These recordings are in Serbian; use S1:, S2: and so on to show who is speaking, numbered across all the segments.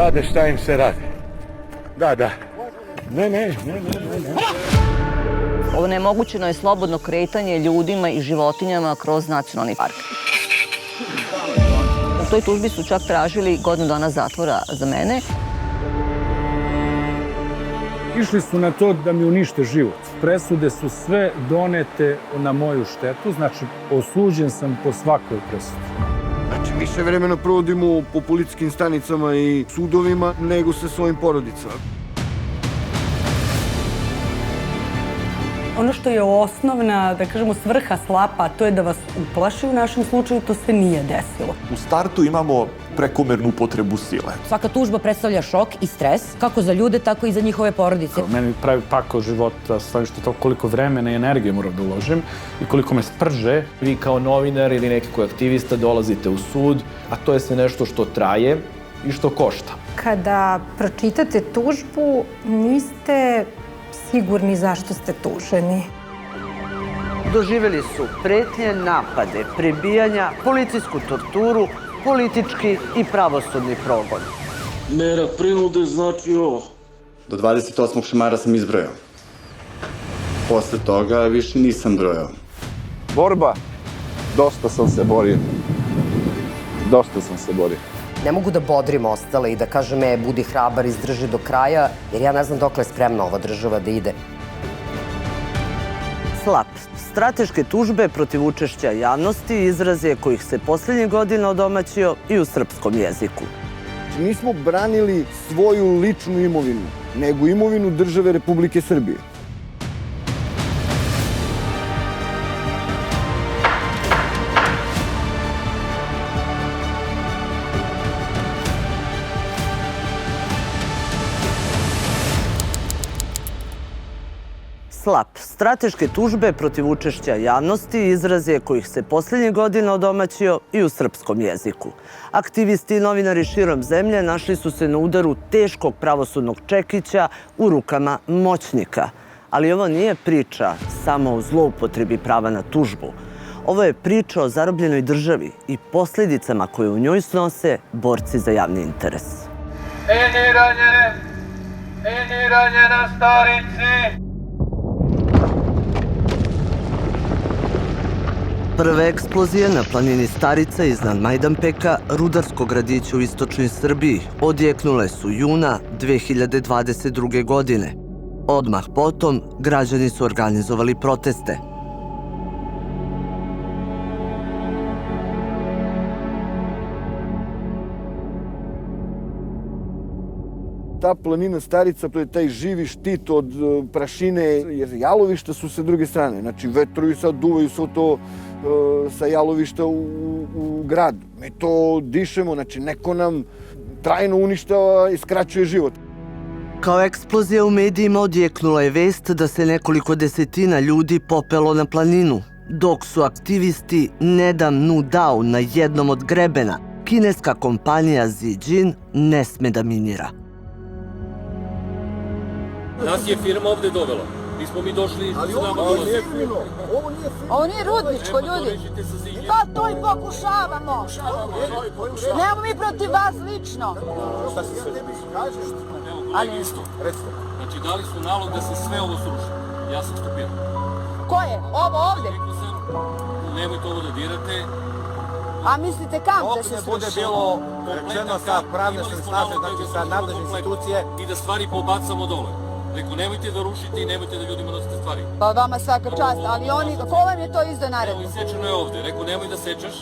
S1: rade šta im se radi. Da. Ne.
S2: Onemogućeno je slobodno kretanje ljudima i životinjama kroz nacionalni park. U toj tužbi su čak tražili godinu dana zatvora za mene.
S3: Išli su na to da mi unište život. Presude su sve donete na moju štetu, znači osuđen sam po svakoj presudi.
S4: Znači, više vremena provodimo po policijskim stanicama i sudovima nego sa svojim porodicama.
S5: Ono što je osnovna, da kažemo, svrha slapa, to je da vas uplaši, u našem slučaju to se nije desilo.
S6: U startu imamo prekomernu upotrebu sile.
S7: Svaka tužba predstavlja šok i stres, kako za ljude, tako i za njihove porodice.
S3: Meni pravi pakao života, stvari što to koliko vremena i energije moram da uložim i koliko me sprže.
S8: Vi kao novinar ili nekako aktivista dolazite u sud, a to je sve nešto što traje i što košta.
S9: Kada pročitate tužbu, niste sigurni zašto ste tuženi.
S10: Doživjeli su pretnje, napade, prebijanja, policijsku torturu, politički i pravosudni progon.
S11: Mera prinude znači ovo.
S12: Do 28. šamara sam izbrojao. Posle toga više nisam brojao.
S13: Borba. Dosta sam se borio.
S14: Ne mogu da bodrim ostale i da kažem, budi hrabar, izdrži do kraja, jer ja ne znam dokle je spremna ova država da ide.
S10: SLAP. Strateške tužbe protiv učešća javnosti izraz je kojih se posljednjih godina odomaćio i u srpskom jeziku.
S4: Nismo branili svoju ličnu imovinu, nego imovinu države Republike Srbije.
S10: SLAP. Strateške tužbe protiv učešća javnosti izraz je kojih se posljednjih godina odomaćio i u srpskom jeziku. Aktivisti i novinari širom zemlje našli su se na udaru teškog pravosudnog čekića u rukama moćnika. Ali ovo nije priča samo o zloupotrebi prava na tužbu. Ovo je priča o zarobljenoj državi i posljedicama koje u njoj snose borci za javni interes.
S15: Eni ranjena starici!
S10: Prve eksplozije na planini Starica iznad Majdanpeka, rudarskog gradića u istočnoj Srbiji, odjeknule su juna 2022. godine. Odmah potom, građani su organizovali proteste.
S4: Ta planina Starica, to je taj živi štit od prašine, jer jalovišta su sa druge strane. Znači, vetrovi sad duvaju svo to sa jalovišta u grad. Mi to dišemo, znači neko nam trajno uništava i skraćuje život.
S10: Kao eksplozija u medijima odjeknula je vest da se nekoliko desetina ljudi popelo na planinu, dok su aktivisti ne dam nu dao na jednom od grebena. Kineska kompanija Zijin ne sme da minira.
S11: Nas je firma ovde dovela. Nismo mi došli...
S16: Ali ovo nije fino. Ovo nije rudničko, ljudi. To i pokušavamo. Nemamo mi protiv vas lično.
S11: Šta si sve? Kažeš? Ali isto. Recite. Znači, dali su nalog da se sve ovo sruši. Ja sam stupio.
S16: Ko je? Ovo ovde?
S11: Nemojte ovo da dirate.
S16: A mislite kam da se sruši?
S11: Ovo bude bilo rečeno sa pravne snaže, znači sa nadležne institucije. I da stvari pobacamo dole. Rekao, nemojte da rušite i nemojte da ljudima nosite stvari.
S16: Pa vama svaka čast, ali oni, ko vam je to izdao naredbu?
S11: Evo, isečeno je ovde. Rekao, nemoj da sečeš.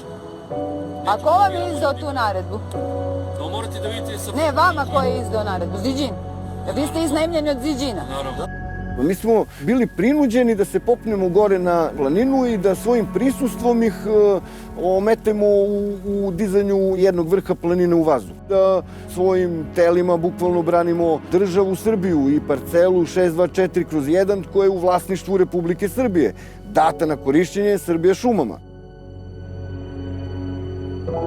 S16: A ko vam je izdao tu naredbu?
S11: To morate da vidite sa...
S16: Ne, vama ko je izdao naredbu? Zijin. Vi ste iznajmljeni od Zijina.
S11: Naravno.
S4: Mi smo bili prinuđeni da se popnemo gore na planinu i da svojim prisustvom ih ometemo u dizanju jednog vrha planine u vazduh. Da svojim telima bukvalno branimo državu Srbiju i parcelu 624/1 koja je u vlasništvu Republike Srbije, data na korišćenje Srbija šumama.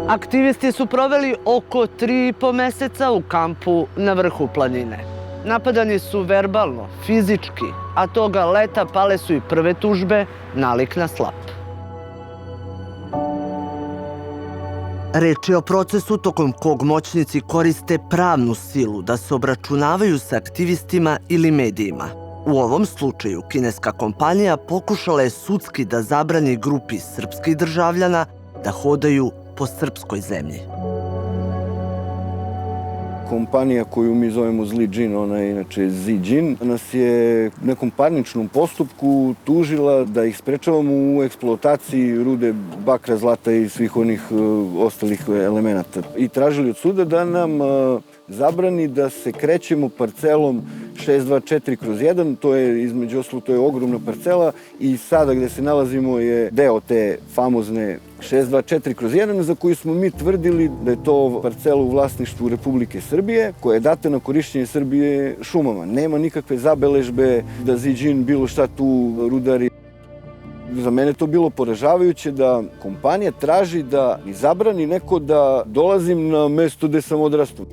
S10: Aktivisti su proveli oko 3,5 meseca u kampu na vrhu planine. Napadani su verbalno, fizički, a toga leta pale su i prve tužbe nalik na SLAP. Reč je o procesu tokom kog moćnici koriste pravnu silu da se obračunavaju sa aktivistima ili medijima. U ovom slučaju kineska kompanija pokušala je sudski da zabrani grupi srpskih državljana da hodaju po srpskoj zemlji.
S4: Kompanija koju mi zovemo Zli džin, ona je inače Ziđin, nas je u nekom parničnom postupku tužila da ih sprečavamo u eksploataciji rude bakra, zlata i svih onih ostalih elemenata. I tražili od suda da nam zabrani da se krećemo parcelom 624/1, to je između ostalog, to je ogromna parcela i sada gde se nalazimo je deo te famozne 624/1 za koju smo mi tvrdili da je to parcela u vlasništvu Republike Srbije koja je data na korišćenje Srbije šumama. Nema nikakve zabeležbe da Ziđin bilo šta tu rudari. Za mene to bilo poražavajuće da kompanija traži da mi zabrani neko da dolazim na mesto gde sam odrastao.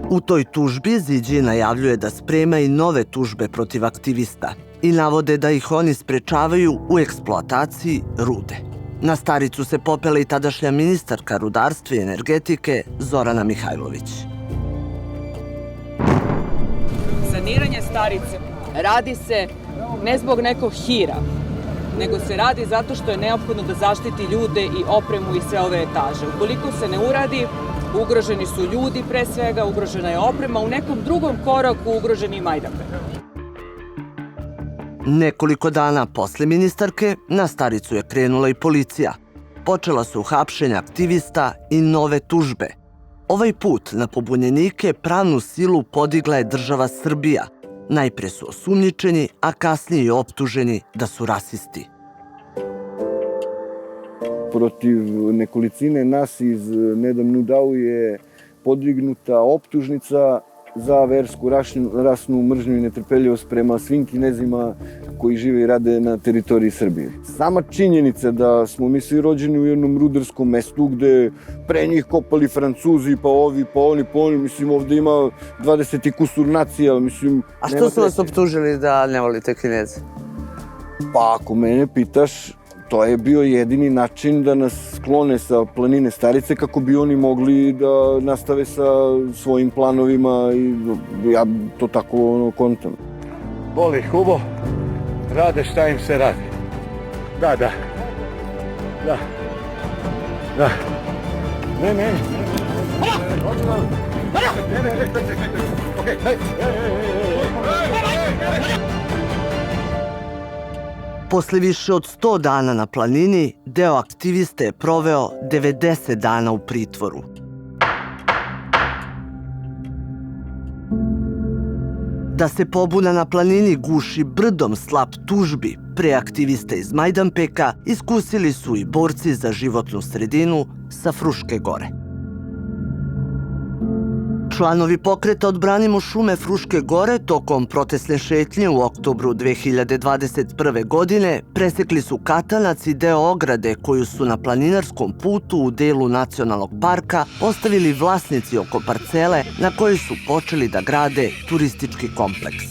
S10: U toj tužbi Ziđin najavljuje da sprema i nove tužbe protiv aktivista i navode da ih oni sprečavaju u eksploataciji rude. Na Staricu se popela i tadašnja ministarka rudarstva i energetike Zorana Mihajlović.
S17: Saniranje Starice radi se ne zbog nekog hira, nego se radi zato što je neophodno da zaštiti ljude i opremu i sve ove etaže. Ukoliko se ne uradi, ugroženi su ljudi pre svega, ugrožena je oprema, u nekom drugom koraku ugroženi i Majdanpek.
S10: Nekoliko dana posle ministarke na Staricu je krenula i policija. Počela su hapšenja aktivista i nove tužbe. Ovaj put na pobunjenike pravnu silu podigla je država Srbija. Najpre su osumnjičeni, a kasnije i optuženi da su rasisti.
S4: Protiv nekolicine nas iz Nedam Dau je podignuta optužnica za versku, rasnu mržnju i netrpeljivost prema svim Kinezima koji žive i rade na teritoriji Srbije. Sama činjenica da smo mi svi rođeni u jednom rudarskom mestu gde pre njih kopali Francuzi, pa ovi, pa oni, mislim ovde ima 20 i kusur nacija, mislim...
S10: A što su vas optužili da ne volite Kineze?
S4: Pa ako mene pitaš, to je bio jedini način da nas sklone sa planine Starice kako bi oni mogli da nastave sa svojim planovima i ja to tako kontam.
S1: Boli Hubo, rade šta im se radi. Da. Ne.
S10: Posle više od 100 dana na planini, deo aktivista je proveo 90 dana u pritvoru. Da se pobuna na planini guši brdom slap tužbi pre aktivista iz Majdanpeka, iskusili su i borci za životnu sredinu sa Fruške gore. Članovi pokreta Odbranimo šume Fruške gore tokom protestne šetnje u oktobru 2021. godine presekli su katanac i deo ograde koju su na planinarskom putu u delu nacionalnog parka postavili vlasnici oko parcele na kojoj su počeli da grade turistički kompleks.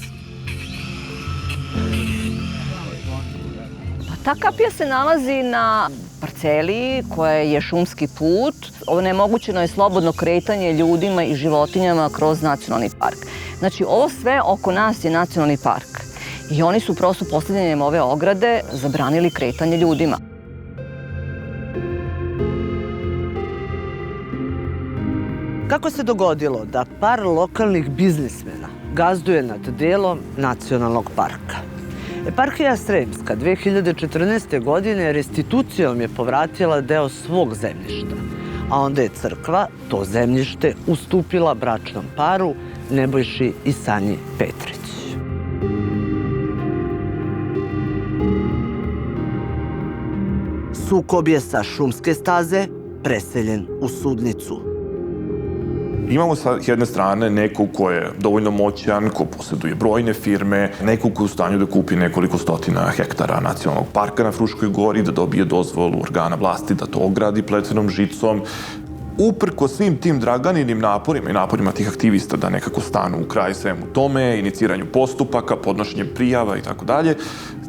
S2: Ta kapija se nalazi na parceli koja je šumski put. Onemogućeno je slobodno kretanje ljudima i životinjama kroz nacionalni park. Znači, ovo sve oko nas je nacionalni park. I oni su prosto postavljanjem ove ograde zabranili kretanje ljudima.
S10: Kako se dogodilo da par lokalnih biznismena gazduje nad delom nacionalnog parka? Eparhija Sremska 2014. godine restitucijom je povratila deo svog zemljišta, a onda je crkva to zemljište ustupila bračnom paru Nebojši i Sanji Petrić. Sukob je sa šumske staze preseljen u sudnicu.
S6: Imamo sa jedne strane nekog ko je dovoljno moćan, ko posjeduje brojne firme, nekog ko je u stanju da kupi nekoliko stotina hektara nacionalnog parka na Fruškoj gori, da dobije dozvolu organa vlasti da to ogradi pletvenom žicom. Uprko svim tim Draganinim naporima i naporima tih aktivista da nekako stanu u kraj svemu tome, iniciranju postupaka, podnošenjem prijava i tako dalje,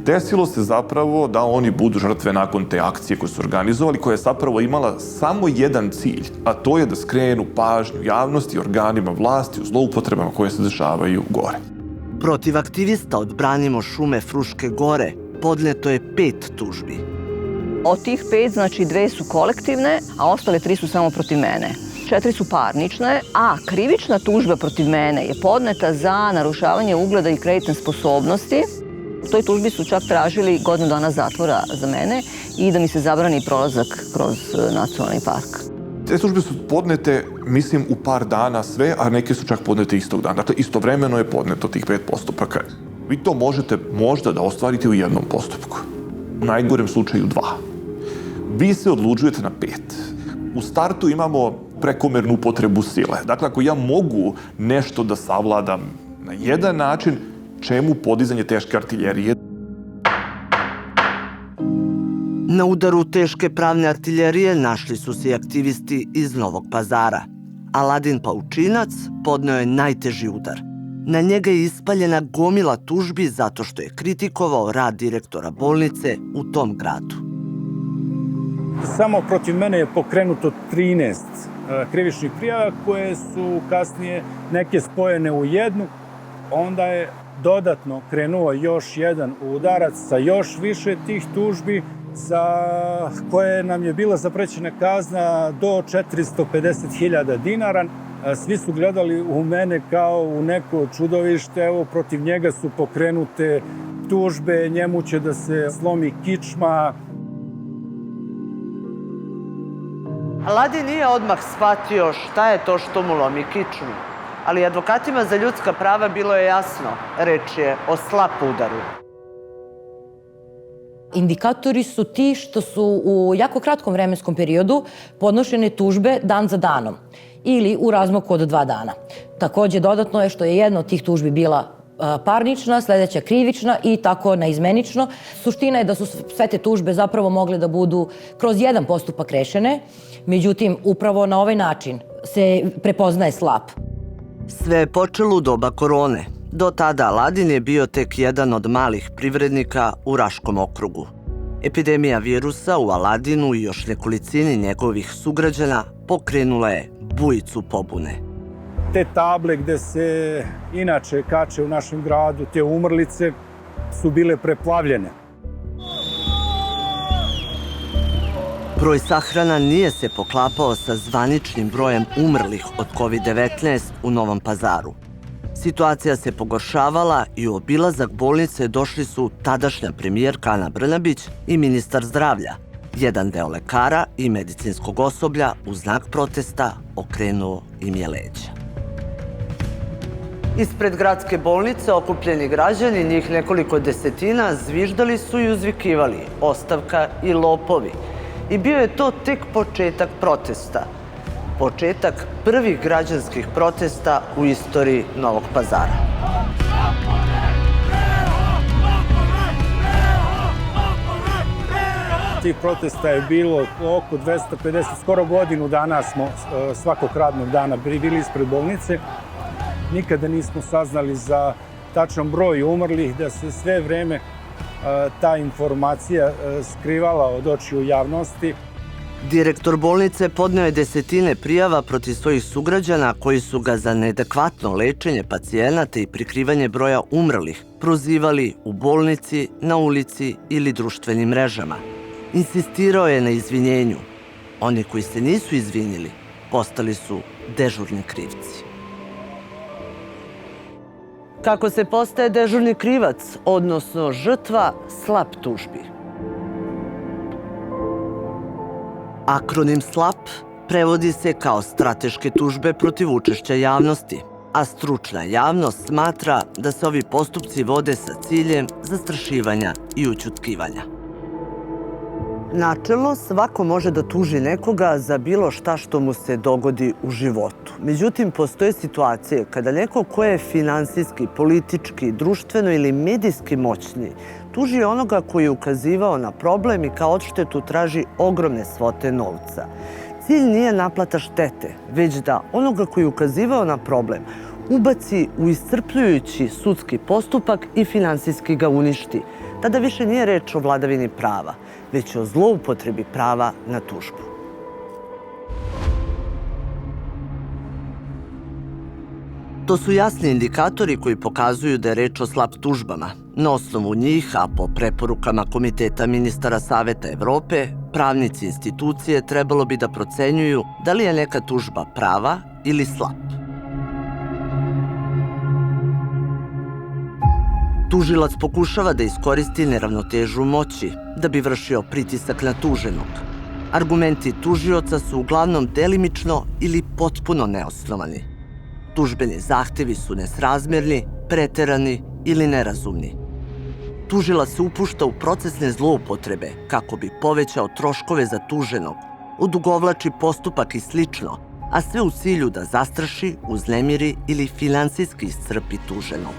S6: desilo se zapravo da oni budu žrtve nakon te akcije koje su organizovali, koja je zapravo imala samo jedan cilj, a to je da skrenu pažnju javnosti, organima vlasti u zloupotrebama koje se dešavaju gore.
S10: Protiv aktivista Odbranimo šume Fruške gore podneto je 5 tužbi.
S2: Od tih 5, znači 2 su kolektivne, a ostale 3 su samo protiv mene. 4 su parnične, a krivična tužba protiv mene je podneta za narušavanje ugleda i kreditne sposobnosti. U toj tužbi su čak tražili godinu dana zatvora za mene i da mi se zabrani prolazak kroz nacionalni park.
S6: Te tužbe su podnete, mislim, u par dana sve, a neke su čak podnete istog dana. Dakle, istovremeno je podneto tih 5 postupaka. Vi to možete možda da ostvarite u jednom postupku. U najgorem slučaju 2. Vi se odlučujete na 5. U startu imamo prekomernu upotrebu sile. Dakle, ako ja mogu nešto da savladam na jedan način, čemu podizanje teške artiljerije?
S10: Na udaru teške pravne artiljerije našli su se i aktivisti iz Novog Pazara. Aladin Paučinac podneo je najteži udar. Na njega je ispaljena gomila tužbi zato što je kritikovao rad direktora bolnice u tom gradu.
S3: Samo protiv mene je pokrenuto 13 krivičnih prijava koje su kasnije neke spojene u jednu. Onda je dodatno krenuo još jedan udarac sa još više tih tužbi za koje nam je bila zaprećena kazna do 450.000 dinara. Svi su gledali u mene kao u neko čudovište. Evo, protiv njega su pokrenute tužbe, njemu će da se slomi kičma.
S10: Aladin nije odmah shvatio šta je to što mu lomi kičmu, ali advokatima za ljudska prava bilo je jasno, reč je o slap udaru.
S7: Indikatori su ti što su u jako kratkom vremenskom periodu podnošene tužbe dan za danom ili u razmaku od 2 dana. Takođe, dodatno je što je jedna od tih tužbi bila parnična, sledeća krivična i tako naizmenično. Suština je da su sve te tužbe zapravo mogle da budu kroz jedan postupak rešene, međutim, upravo na ovaj način se prepoznaje slap.
S10: Sve je počelo u doba korone. Do tada Aladin je bio tek jedan od malih privrednika u Raškom okrugu. Epidemija virusa u Aladinu i još nekolicini njegovih sugrađana pokrenula je bujicu pobune.
S3: Te table gde se inače kače u našem gradu, te umrlice, su bile preplavljene.
S10: Broj sahrana nije se poklapao sa zvaničnim brojem umrlih od COVID-19 u Novom Pazaru. Situacija se pogoršavala i u obilazak bolnice došli su tadašnja premijerka Ana Brnabić i ministar zdravlja. Jedan deo lekara i medicinskog osoblja u znak protesta okrenuo im je leđa. Ispred gradske bolnice okupljeni građani, njih nekoliko desetina, zviždali su i uzvikivali ostavka i lopovi. I bio je to tek početak protesta. Početak prvih građanskih protesta u istoriji Novog Pazara.
S3: Tih protesta je bilo oko 250, skoro godinu dana smo svakog radnog dana bili ispred bolnice. Nikada nismo saznali za tačan broj umrlih, da se sve vreme ta informacija skrivala od očiju javnosti.
S10: Direktor bolnice podneo je desetine prijava protiv svojih sugrađana koji su ga za neadekvatno lečenje pacijenata i prikrivanje broja umrlih prozivali u bolnici, na ulici ili društvenim mrežama. Insistirao je na izvinjenju. Oni koji se nisu izvinili postali su dežurni krivci. Kako se postaje dežurni krivac, odnosno žrtva slap tužbi? Akronim SLAP prevodi se kao strateške tužbe protiv učešća javnosti, a stručna javnost smatra da se ovi postupci vode sa ciljem zastrašivanja i ućutkivanja. Načelno, svako može da tuži nekoga za bilo šta što mu se dogodi u životu. Međutim, postoje situacije kada neko ko je finansijski, politički, društveno ili medijski moćni tuži onoga koji je ukazivao na problem i kao odštetu traži ogromne svote novca. Cilj nije naplata štete, već da onoga koji je ukazivao na problem ubaci u iscrpljujući sudski postupak i finansijski ga uništi. Tada više nije reč o vladavini prava, već o zloupotrebi prava na tužbu. To su jasni indikatori koji pokazuju da je reč o slab tužbama. Na osnovu njih, a po preporukama Komiteta ministara Saveta Evrope, pravnici institucije trebalo bi da procenjuju da li je neka tužba prava ili slab. Tužilac pokušava da iskoristi neravnotežu moći da bi vršio pritisak na tuženog. Argumenti tužioca su uglavnom delimično ili potpuno neosnovani. Tužbeni zahtevi su nesrazmerni, preterani ili nerazumni. Tužilac se upušta u procesne zloupotrebe kako bi povećao troškove za tuženog, odugovlači postupak i slično, a sve u cilju da zastraši, uznemiri ili finansijski iscrpi tuženog.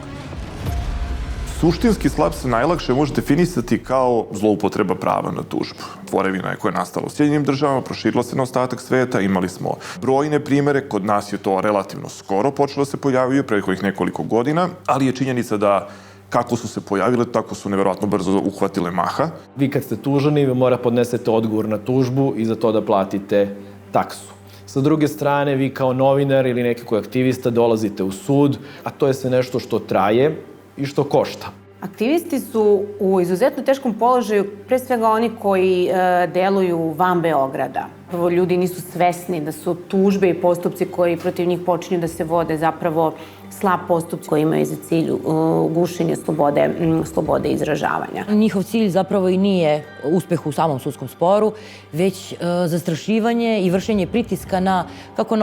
S6: Suštinski slab se najlakše može definisati kao zloupotreba prava na tužbu. Tvorevina je koja je nastala u Sjedinjenim državama, proširila se na ostatak sveta, imali smo brojne primere, kod nas je to relativno skoro počelo da se pojavljuje, pre kojih nekoliko godina, ali je činjenica da kako su se pojavile, tako su neverovatno brzo uhvatile maha.
S8: Vi kad ste tuženi, vi mora podnesete odgovor na tužbu i za to da platite taksu. Sa druge strane, vi kao novinar ili neki koji aktivista dolazite u sud, a to je sve nešto što traje i što košta.
S18: Aktivisti su u izuzetno teškom položaju, pre svega oni koji deluju van Beograda. Prvo, ljudi nisu svesni da su tužbe i postupci koji protiv njih počinju da se vode zapravo slab postupci koji imaju za cilj gušenje slobode izražavanja.
S7: Njihov cilj zapravo i nije uspeh u samom sudskom sporu, već zastrašivanje i vršenje pritiska na kako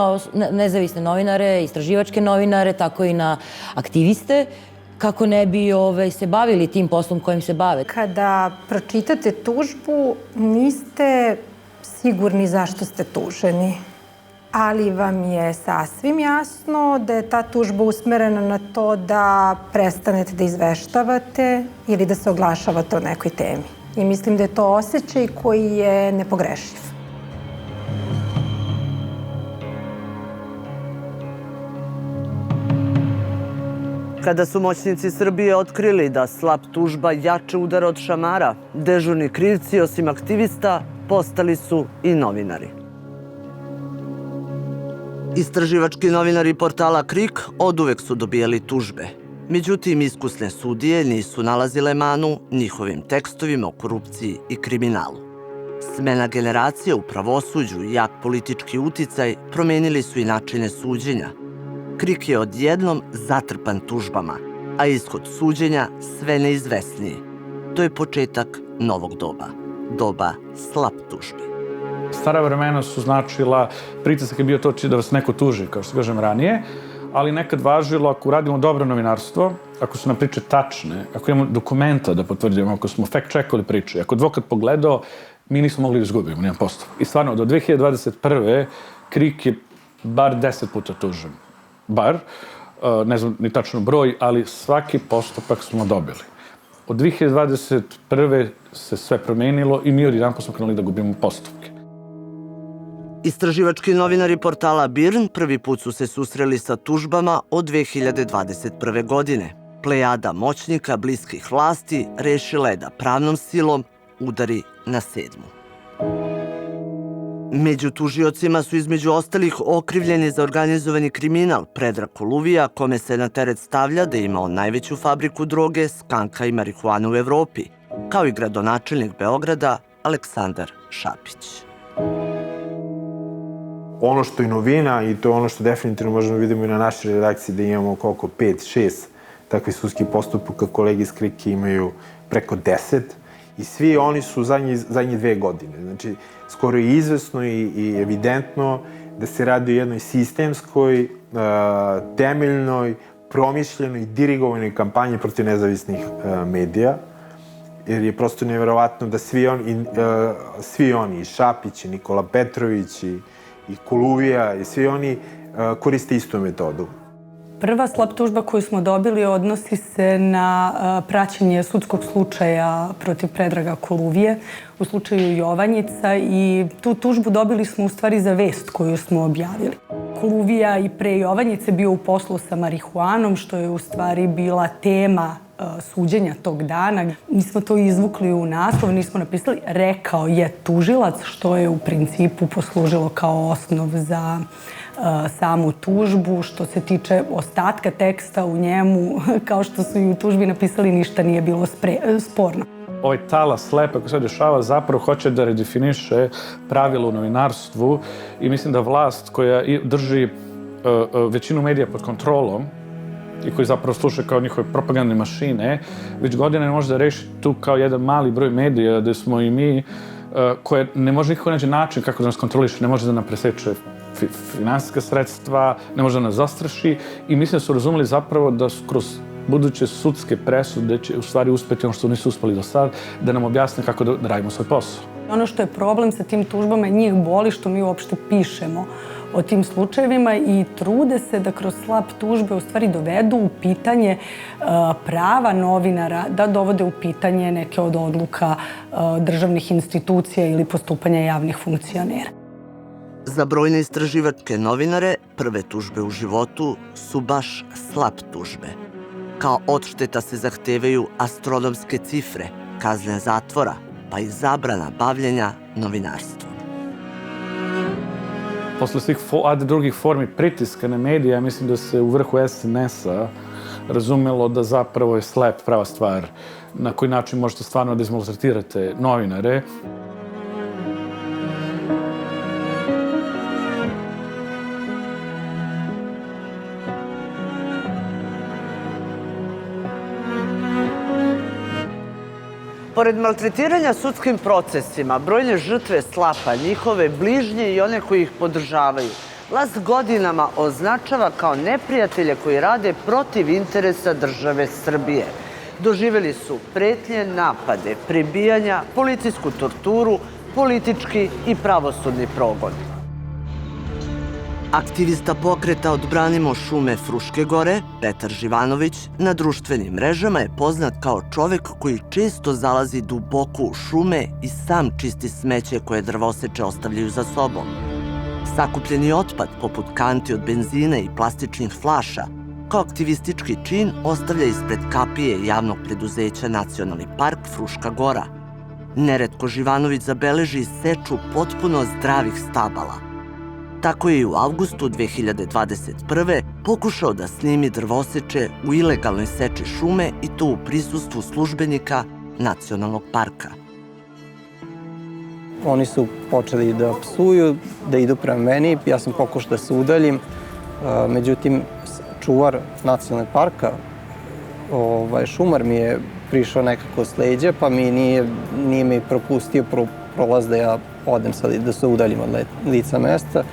S7: nezavisne novinare, istraživačke novinare, tako i na aktiviste, kako ne bi se bavili tim poslom kojim se bave.
S9: Kada pročitate tužbu, niste sigurni zašto ste tuženi, ali vam je sasvim jasno da je ta tužba usmerena na to da prestanete da izveštavate ili da se oglašavate o nekoj temi. I mislim da je to osjećaj koji je nepogrešiv.
S10: Kada su moćnici Srbije otkrili da slab tužba jače udara od šamara, dežurni krivci, osim aktivista, postali su i novinari. Istraživački novinari portala KRIK oduvek su dobijali tužbe. Međutim, iskusne sudije nisu nalazile manu njihovim tekstovima o korupciji i kriminalu. Smena generacija u pravosuđu i jak politički uticaj promenili su i načine suđenja. KRIK je odjednom zatrpan tužbama, a ishod suđenja sve neizvesniji. To je početak novog doba. Doba slab tužbi.
S3: Stara vremena su značila, pritisak je bio to da vas neko tuži, kao što kažem ranije, ali nekad važilo ako uradimo dobro novinarstvo, ako su nam priče tačne, ako imamo dokumenta da potvrdimo, ako smo fact-checkali priče, ako advokat pogledao, mi nismo mogli da izgubimo, nijedan postupak. I stvarno, do 2021. KRIK je bar 10 puta tužen. Bar, ne znam ni tačno broj, ali svaki postupak smo dobili. Od 2021. se sve promenilo i mi odjedanput smo krenuli da gubimo postupke.
S10: Istraživački novinari portala BIRN prvi put su se susreli sa tužbama od 2021. godine. Plejada moćnika bliskih vlasti rešila je da pravnom silom udari na sedmu. Među tužiocima su između ostalih okrivljeni za organizovani kriminal Predrag Koluvija, kome se na teret stavlja da je imao najveću fabriku droge, skanka i marihuanu u Evropi, kao i gradonačelnik Beograda Aleksandar Šapić.
S19: Ono što je novina i to je ono što definitivno možemo vidimo i na našoj redakciji da imamo koliko 5-6 takvih sudskih postupaka, kolege iz KRIK imaju preko 10 i svi oni su zadnje 2 godine. Znači, skoro je izvesno i evidentno da se radi o jednoj sistemskoj, temeljnoj, promišljenoj i dirigovanoj kampanji protiv nezavisnih medija, jer je prosto nevjerovatno da svi oni, i Šapić, i Nikola Petrović, i Koluvija, i svi oni koriste istu metodu.
S5: Prva slab tužba koju smo dobili odnosi se na praćenje sudskog slučaja protiv Predraga Koluvije u slučaju Jovanjica i tu tužbu dobili smo u stvari za vest koju smo objavili. Koluvija i pre Jovanjice bio u poslu sa marihuanom, što je u stvari bila tema suđenja tog dana. Mi smo to izvukli u naslov, nismo napisali rekao je tužilac, što je u principu poslužilo kao osnov za samu tužbu. Što se tiče ostatka teksta u njemu, kao što su i u tužbi napisali, ništa nije bilo sporno.
S3: Ovaj talas slepe koji se dešava zapravo hoće da redefiniše pravila u novinarstvu i mislim da vlast koja drži većinu medija pod kontrolom i koji zapravo slušaju kao njihove propagandne mašine, već godine ne može da reši tu kao jedan mali broj medija gde smo i mi, koje ne može nikako naći način kako da nas kontroliše, ne može da nam preseče finansijska sredstva, ne može da nas zastraši i mislim da su razumeli zapravo da kroz buduće sudske presude će u stvari uspeti ono što nisu uspeli do sad, da nam objasne kako da radimo svoj posao.
S5: Ono što je problem sa tim tužbama, njih boli što mi uopšte pišemo o tim slučajevima i trude se da kroz slab tužbe u stvari dovedu u pitanje prava novinara, da dovode u pitanje neke od odluka državnih institucija ili postupanja javnih funkcionera.
S10: Za brojne istraživačke novinare prve tužbe u životu su baš slab tužbe. Kao odšteta se zahtevaju astronomske cifre, kazne zatvora, pa i zabrana bavljenja novinarstvom.
S3: Posle svih drugih formi pritiska na medije, mislim da se u vrhu SNS-a razumelo da zapravo je slep prava stvar na koji način možete stvarno da izmaltretirate novinare.
S10: Pored maltretiranja sudskim procesima, brojne žrtve slapa, njihove bližnje i one koji ih podržavaju, vlast godinama označava kao neprijatelje koji rade protiv interesa države Srbije. Doživeli su pretnje, napade, prebijanja, policijsku torturu, politički i pravosudni progon. Aktivista pokreta Odbranimo šume Fruške gore, Petar Živanović, na društvenim mrežama je poznat kao čovek koji često zalazi duboko u šume i sam čisti smeće koje drvoseče ostavljaju za sobom. Sakupljeni otpad, poput kanti od benzina i plastičnih flaša, kao aktivistički čin ostavlja ispred kapije javnog preduzeća Nacionalni park Fruška gora. Neretko Živanović zabeleži seču potpuno zdravih stabala. Tako je i u avgustu 2021. pokušao da snimi drvoseče u ilegalnoj seči šume i to u prisustvu službenika Nacionalnog parka.
S20: Oni su počeli da psuju, da idu prema meni, ja sam pokušao da se udaljim, međutim čuvar Nacionalnog parka, šumar mi je prišao nekako s leđa, pa mi nije mi propustio prolaz da ja odem sad, da se udaljim od lica mesta.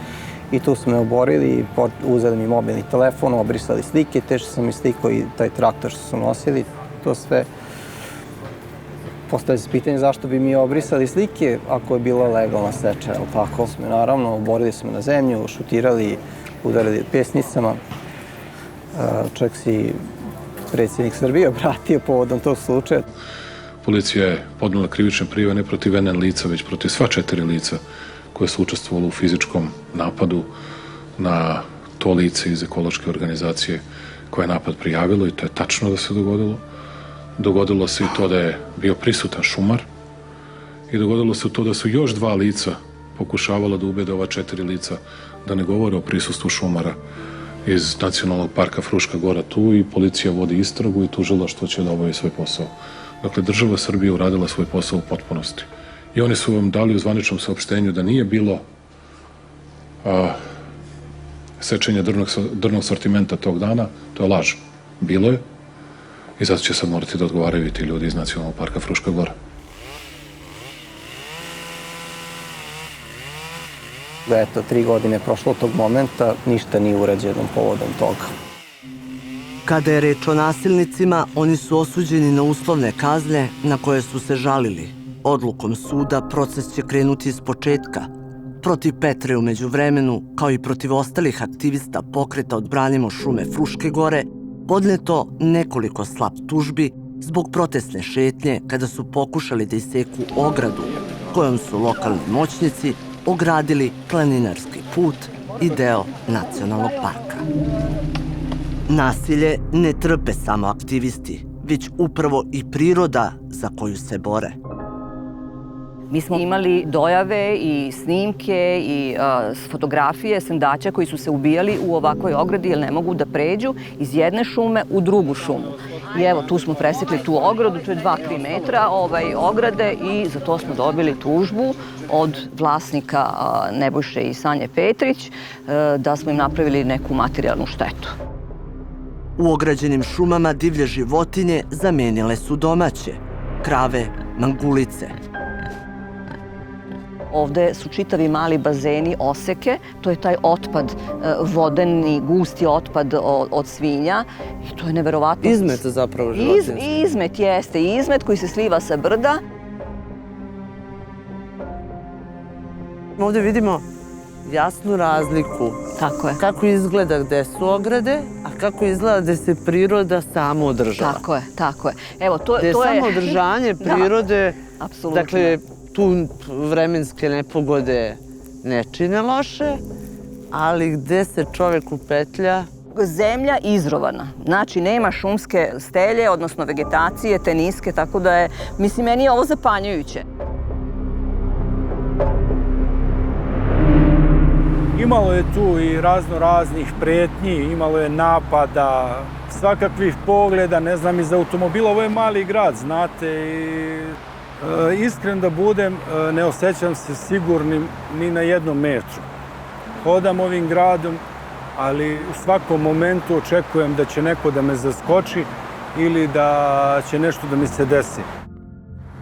S20: I tu su me oborili i uzeli mi mobilni telefon, obrisali slike, te što sam mi slikao i taj traktor što su nosili, to sve. Postavlja se pitanje zašto bi mi obrisali slike ako je bila legalna seča, ali tako smo naravno, oborili smo na zemlju, šutirali, udarili pesnicama. Čak si predsjednik Srbije obratio povodom tog slučaja.
S21: Policija je podnela krivične prijave ne protiv NN lica, već protiv sva 4 lica koje su učestvovali u fizičkom napadu na to lice iz ekološke organizacije koje je napad prijavilo i to je tačno da se dogodilo. Dogodilo se i to da je bio prisutan šumar i dogodilo se to da su još 2 lica pokušavala da ubede ova 4 lica da ne govore o prisustvu šumara iz Nacionalnog parka Fruška gora tu i policija vodi istragu i tužilaštvo će da obavi svoj posao. Dakle, država Srbije uradila svoj posao u potpunosti. I oni su vam dali u zvaničnom saopštenju da nije bilo sečenja drvnog sortimenta tog dana. To je laž. Bilo je. I zato će sad morati da odgovaraju i ti ljudi iz Nacionalnog parka Fruška gora.
S20: Eto, 3 godine je prošlo od tog momenta, ništa nije urađeno povodom toga.
S10: Kada je reč o nasilnicima, oni su osuđeni na uslovne kazne na koje su se žalili. Odlukom suda proces će krenuti iz početka. Protiv Petre u međuvremenu, kao i protiv ostalih aktivista pokreta Odbranimo šume Fruške gore, podneto nekoliko slab tužbi zbog protestne šetnje kada su pokušali da iseku ogradu kojom su lokalni moćnici ogradili planinarski put i deo nacionalnog parka. Nasilje ne trpe samo aktivisti, već upravo i priroda za koju se bore.
S2: Mi smo imali dojave i snimke i fotografije sendača koji su se ubijali u ovakvoj ogradi jer ne mogu da pređu iz jedne šume u drugu šumu. I evo, tu smo presekli tu ogradu, to je 2-3 metra ograde i za to smo dobili tužbu od vlasnika Nebojše i Sanje Petrić da smo im napravili neku materijalnu štetu.
S10: U ograđenim šumama divlje životinje zamenile su domaće, krave, mangulice.
S2: Ovde su čitavi mali bazeni, oseke, to je taj otpad, vodeni, gusti otpad od svinja i to je neverovatno.
S10: Izmet zapravo životinjski.
S2: Izmet jeste, izmet koji se sliva sa brda.
S10: Ovde vidimo jasnu razliku.
S2: Tako je.
S10: Kako izgleda gde su ograde, a kako izgleda gde se priroda samo održava.
S2: Tako je, tako je. Evo, to je
S10: samo održanje prirode,
S2: apsolutno.
S10: Dakle, tu vremenske nepogode ne čine loše, ali gde se čovek upetlja?
S2: Zemlja izrovana, znači nema šumske stelje, odnosno vegetacije, te niske, tako da je, mislim, meni je ovo zapanjujuće.
S3: Imalo je tu i raznih pretnji, imalo je napada, svakakvih pogleda, ne znam, iz automobila. Ovo je mali grad, znate, i iskren da budem, ne osjećam se sigurnim ni na jednom metru. Hodam ovim gradom, ali u svakom momentu očekujem da će neko da me zaskoči ili da će nešto da mi se desi.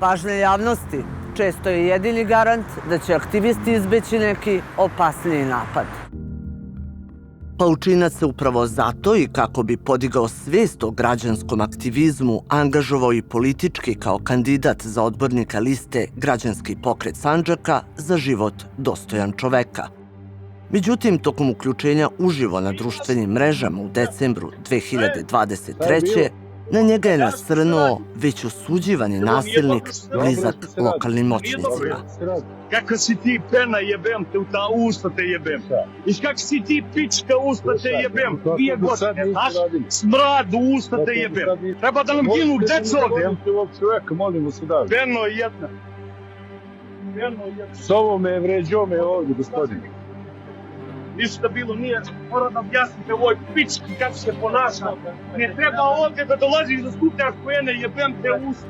S10: Pažnja javnosti često je jedini garant da će aktivisti izbeći neki opasniji napad. Paučinac se upravo zato i kako bi podigao svest o građanskom aktivizmu angažovao i politički kao kandidat za odbornika liste Građanski pokret Sandžaka za život dostojan čoveka. Međutim, tokom uključenja uživo na društvenim mrežama u decembru 2023. na njega je nasrnuo već osuđivani nasilnik blizak lokalnim moćnicima.
S12: Kako si ti pena jebem te u ta usta te jebem. Viš kako si ti pička usta te jebem. 2 godine, znaš? Smrad u usta te jebem. Treba da nam ginu deca ovdje. Peno jedna.
S3: S ovo me vređo me ovdje, gospodin.
S12: Ništa bilo nije, mora da objasnite ovoj pički kako se ponaša. Ne treba ovdje da dolaziš da skupljaš pene, jebem te usta.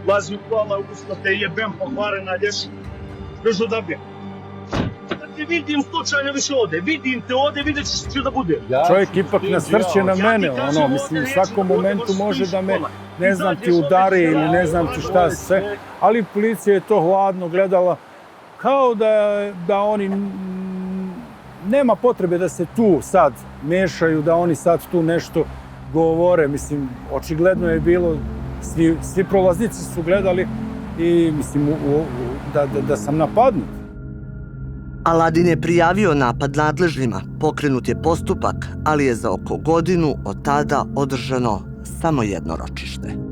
S12: Lazi u kola usta te jebem pokvarena lješa. Još odabje. Da te vidim slučajno više ovdje, vidim te ovdje, vidjet ćeš što da bude.
S3: Čovjek ipak nasrće na mene, mislim, u svakom momentu može da me, ne znam ti, udari ili ne znam ti šta sve, ali policija je to hladno gledala kao da oni nema potrebe da se tu sad mešaju, da oni sad tu nešto govore. Mislim, očigledno je bilo, svi prolaznici su gledali i mislim da sam napadnut.
S10: Aladin je prijavio napad nadležnima, pokrenut je postupak, ali je za oko godinu od tada održano samo jedno ročište.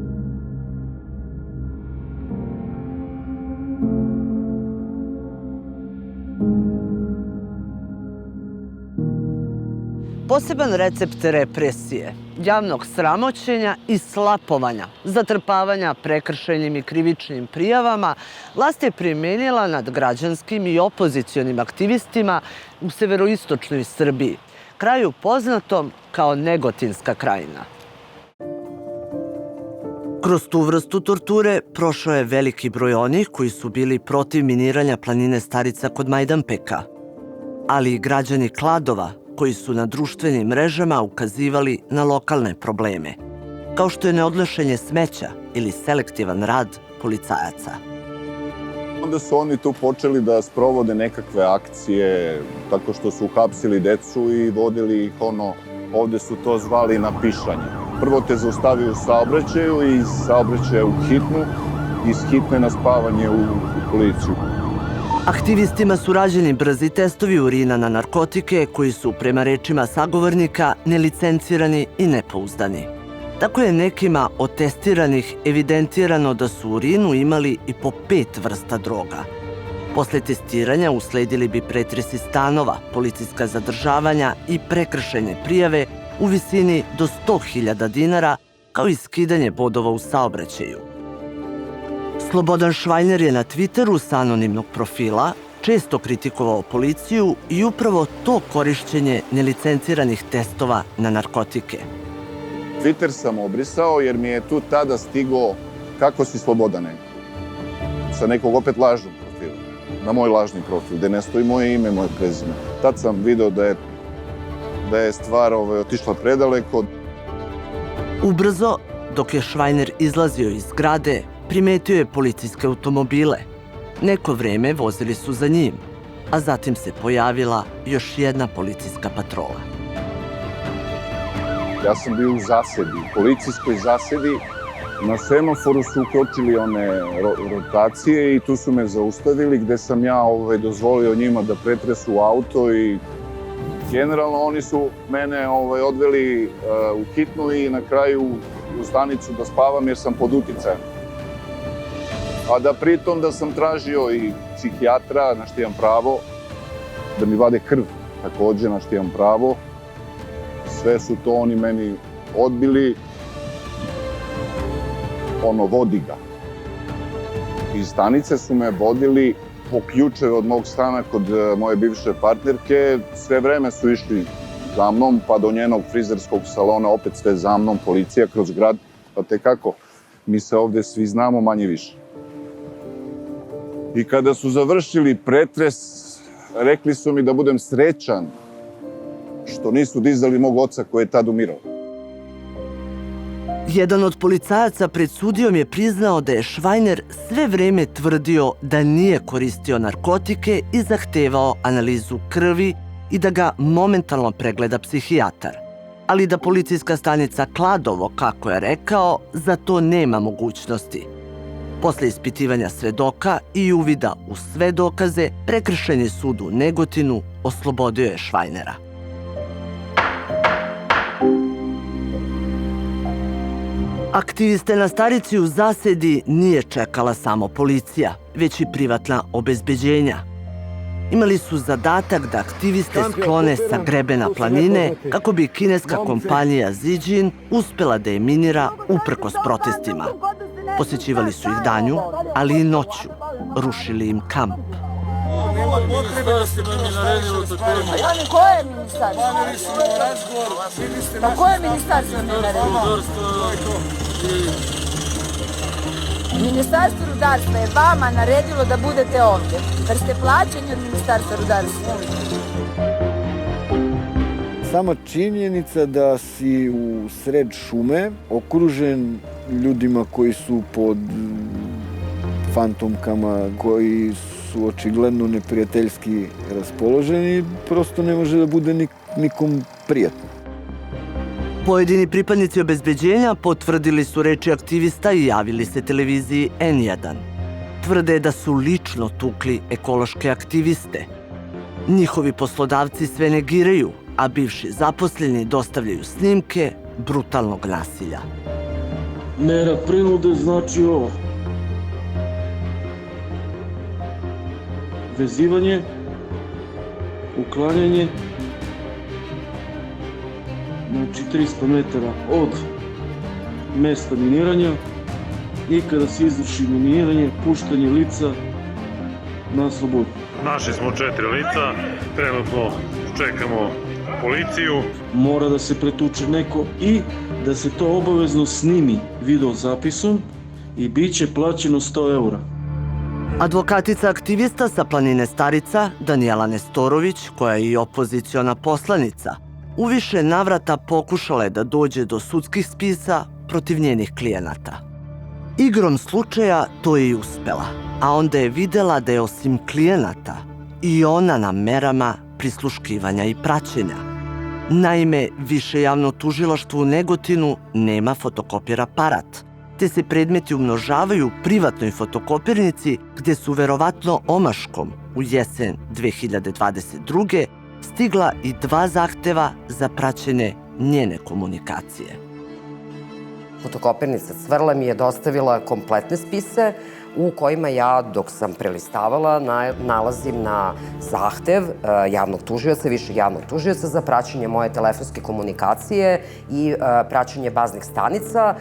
S10: Poseban recept represije, javnog sramoćenja i slapovanja, zatrpavanja prekršajnim i krivičnim prijavama, vlast je primenila nad građanskim i opozicionim aktivistima u severoistočnoj Srbiji, kraju poznatom kao Negotinska krajina. Kroz tu vrstu torture prošao je veliki broj onih koji su bili protiv miniranja planine Starica kod Majdanpeka, ali i građani Kladova, koji su na društvenim mrežama ukazivali na lokalne probleme, kao što je neodnošenje smeća ili selektivan rad policajaca.
S13: Onda su oni tu počeli da sprovode nekakve akcije, tako što su uhapsili decu i vodili ih ovde su to zvali na pišanje. Prvo te zaustavio u saobraćaju i iz saobraćaja u hitnu, iz hitne na spavanje u policiju.
S10: Aktivistima su rađeni brzi testovi urina na narkotike koji su, prema rečima sagovornika, nelicencirani i nepouzdani. Tako je nekima od testiranih evidentirano da su u urinu imali i po 5 vrsta droga. Posle testiranja usledili bi pretresi stanova, policijska zadržavanja i prekršajne prijave u visini do 100.000 dinara, kao i skidanje bodova u saobraćaju. Slobodan Švajner je na Twitteru sa anonimnog profila često kritikovao policiju i upravo to korišćenje nelicenciranih testova na narkotike.
S13: Twitter sam obrisao jer mi je tu tada stigo kako si Slobodane, sa nekog opet lažnog profila, na moj lažni profil, gde ne stoji moje ime, moje prezime. Tad sam video da je stvar otišla predaleko.
S10: Ubrzo, dok je Švajner izlazio iz zgrade, primetio je policijske automobile. Neko vreme vozili su za njim, a zatim se pojavila još jedna policijska patrola.
S13: Ja sam bio u zasedi, u policijskoj zasedi. Na semaforu su ukočili one rotacije i tu su me zaustavili, gde sam ja dozvolio njima da pretresu auto i generalno oni su mene odveli u hitnu i na kraju u stanicu da spavam jer sam pod uticajem. A da pritom da sam tražio i psihijatra, na što imam pravo, da mi vade krv, takođe na što imam pravo. Sve su to oni meni odbili, vodi ga. Iz stanice su me vodili po ključeve od mog stana kod moje bivše partnerke. Sve vreme su išli za mnom, pa do njenog frizerskog salona, opet sve za mnom, policija kroz grad. Pa te kako, mi se ovde svi znamo manje više. I kada su završili pretres, rekli su mi da budem srećan što nisu dizali mog oca koji je tad umirao.
S10: Jedan od policajaca pred sudijom je priznao da je Švajner sve vreme tvrdio da nije koristio narkotike i zahtevao analizu krvi i da ga momentalno pregleda psihijatar. Ali da policijska stanica Kladovo, kako je rekao, za to nema mogućnosti. Posle ispitivanja svedoka i uvida u sve dokaze, Prekršajni sud u Negotinu oslobodio je Švajnera. Aktiviste na Starici u zasedi nije čekala samo policija, već i privatna obezbeđenja. Imali su zadatak da aktiviste sklone sa grebena planine kako bi kineska kompanija Zijin uspela da je minira uprkos protestima. Posećivali su ih danju, ali i noću. Rušili im kamp.
S15: Nema potrebe da ste mi naredili za temu.
S16: Koje je ministarstvo? Pa koje ministarstvo mi naredilo? Ministarstvo rudarstva je vama naredilo da budete ovde. Jer ste plaćeni od Ministarstva rudarstva.
S4: Sama činjenica da si u sred šume, okružen ljudima koji su pod fantomkama, koji su očigledno neprijateljski raspoloženi, prosto ne može da bude nikom prijatno.
S10: Pojedini pripadnici obezbeđenja potvrdili su reči aktivista i javili se televiziji N1. Tvrde da su lično tukli ekološke aktiviste. Njihovi poslodavci sve negiraju, a bivši zaposleni dostavljaju snimke brutalnog nasilja.
S14: Mera prinude znači ovo. Vezivanje, uklanjanje, znači 300 metara od mesta miniranja i kada se izvrši miniranje, puštanje lica na slobodu.
S22: Našli smo 4 lica, trenutno čekamo policiju.
S14: Mora da se pretuče neko i da se to obavezno snimi video zapisom i bit će plaćeno 100 eura.
S10: Advokatica aktivista sa planine Starica, Danijela Nestorović, koja je i opoziciona poslanica, u više navrata pokušala je da dođe do sudskih spisa protiv njenih klijenata. Igrom slučaja to je i uspela, a onda je videla da je osim klijenata i ona na merama prisluškivanja i praćenja. Naime, Više javno tužilaštvo u Negotinu nema fotokopir aparat, te se predmeti umnožavaju u privatnoj fotokopirnici gde su verovatno omaškom u jesen 2022. stigla i 2 zahteva za praćenje njene komunikacije.
S11: Fotokopirnica Cvrla mi je dostavila kompletne spise u kojima ja, dok sam prelistavala, nalazim na zahtev javnog tužioca, višeg javnog tužioca za praćenje moje telefonske komunikacije i praćenje baznih stanica,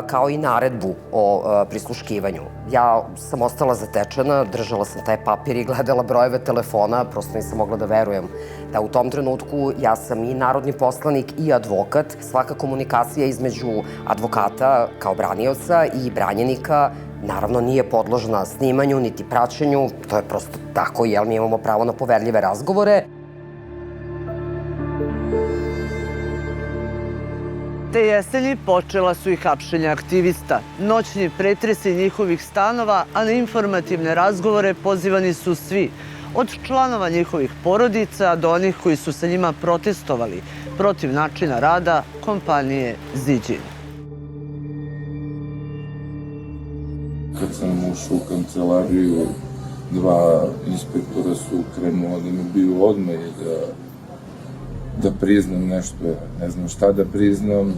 S11: kao i naredbu o prisluškivanju. Ja sam ostala zatečena, držala sam taj papir i gledala brojeve telefona, prosto nisam mogla da verujem da u tom trenutku ja sam i narodni poslanik i advokat. Svaka komunikacija između advokata kao branioca i branjenika naravno nije podložna snimanju niti praćenju, to je prosto tako, jer mi imamo pravo na poverljive razgovore.
S10: Te jeseni počela su i hapšenja aktivista, noćni pretresi njihovih stanova, a na informativne razgovore pozivani su svi, od članova njihovih porodica do onih koji su sa njima protestovali protiv načina rada kompanije Ziđin.
S17: Kad sam ušao u kancelariju, 2 inspektora su krenula da me biju odmah i da priznam nešto. Ne znam šta da priznam.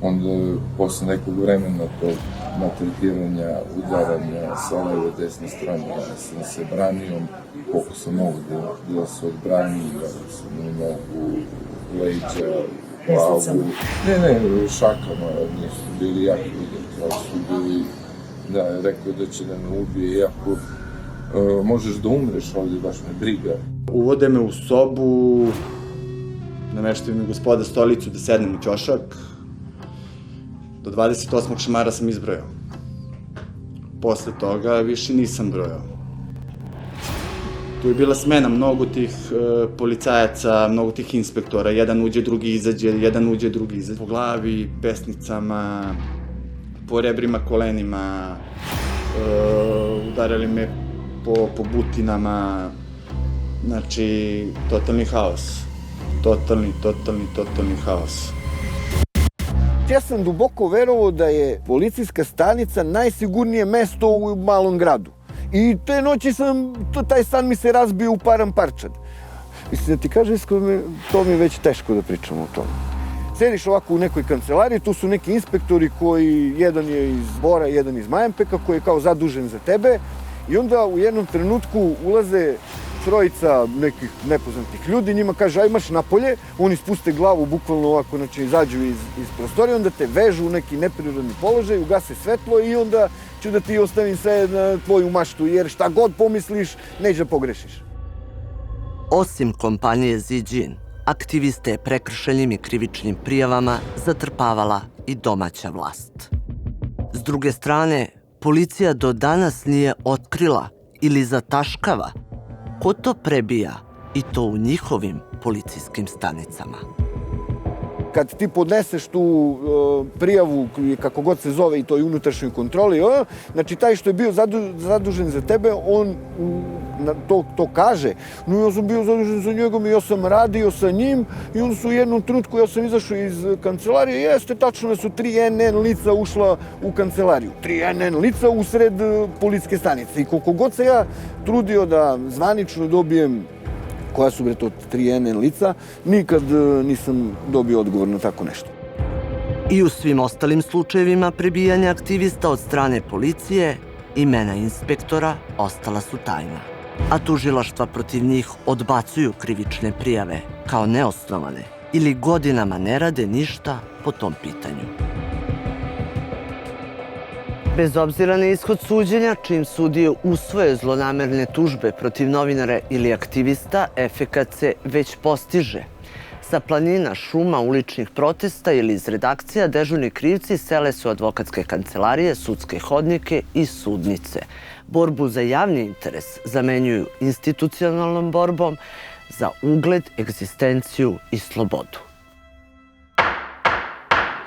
S17: Onda, posle nekog vremena tog maltretiranja, udaranja sa leve desne strane, sam se branio koliko sam mogu da se odbranim, da sam u nogu, leđa, glavu. Ne, šakama nisu bili jako vidjeti, ali su bili. Da, rekao da će da me ubije, iako možeš da umreš ovdje, baš me briga.
S23: Uvode me u sobu, nameštaju mi gospoda stolicu da sednem u ćošak. Do 28. šamara sam izbrojao. Posle toga više nisam brojao. Tu je bila smena mnogo tih policajaca, mnogo tih inspektora. Jedan uđe, drugi izađe, jedan uđe, drugi izađe. Po glavi, pesnicama, po rebrima, kolenima, udarali me po butinama, znači totalni haos. Totalni haos.
S4: Ja sam duboko verovao da je policijska stanica najsigurnije mesto u malom gradu. I te noći taj san mi se razbio u param parčad. Mislim da ti kaže, to mi je već teško da pričamo o tome. Sediš ovako u nekoj kancelariji, tu su neki inspektori koji, jedan je iz Bora, jedan iz Majdanpeka, koji je kao zadužen za tebe i onda u jednom trenutku ulaze 3 nekih nepoznatih ljudi, njima kaže aj marš napolje, oni spuste glavu bukvalno ovako, znači izađu iz prostorije, onda te vežu u neki neprirodni položaj, ugase svetlo i onda ću da ti ostavim sve na tvoju maštu, jer šta god pomisliš, neće da pogrešiš.
S10: Osim kompanije Ziđin, aktiviste je prekršajnim i krivičnim prijavama zatrpavala i domaća vlast. S druge strane, policija do danas nije otkrila ili zataškava ko to prebija i to u njihovim policijskim stanicama.
S4: Kad ti podneseš tu prijavu, kako god se zove, i toj unutrašnjoj kontroli, znači taj što je bio zadužen za tebe, on to kaže. No ja sam bio zadužen za njegom i ja sam radio sa njim i onda su u jednom trenutku, ja sam izašao iz kancelarije, jeste tačno da su 3 NN lica ušla u kancelariju. 3 NN lica usred policijske stanice. I koliko god se ja trudio da zvanično dobijem koja su to 3 NN lica, nikad nisam dobio odgovor na tako nešto.
S10: I u svim ostalim slučajevima prebijanja aktivista od strane policije, imena inspektora ostala su tajna. A tužilaštva protiv njih odbacuju krivične prijave kao neosnovane ili godinama ne rade ništa po tom pitanju. Bez obzira na ishod suđenja, čim sudije usvoje zlonamerne tužbe protiv novinara ili aktivista, efekat se već postiže. Sa planina, šuma, uličnih protesta ili iz redakcija dežurni krivci sele su advokatske kancelarije, sudske hodnike i sudnice. Borbu za javni interes zamenjuju institucionalnom borbom za ugled, egzistenciju i slobodu.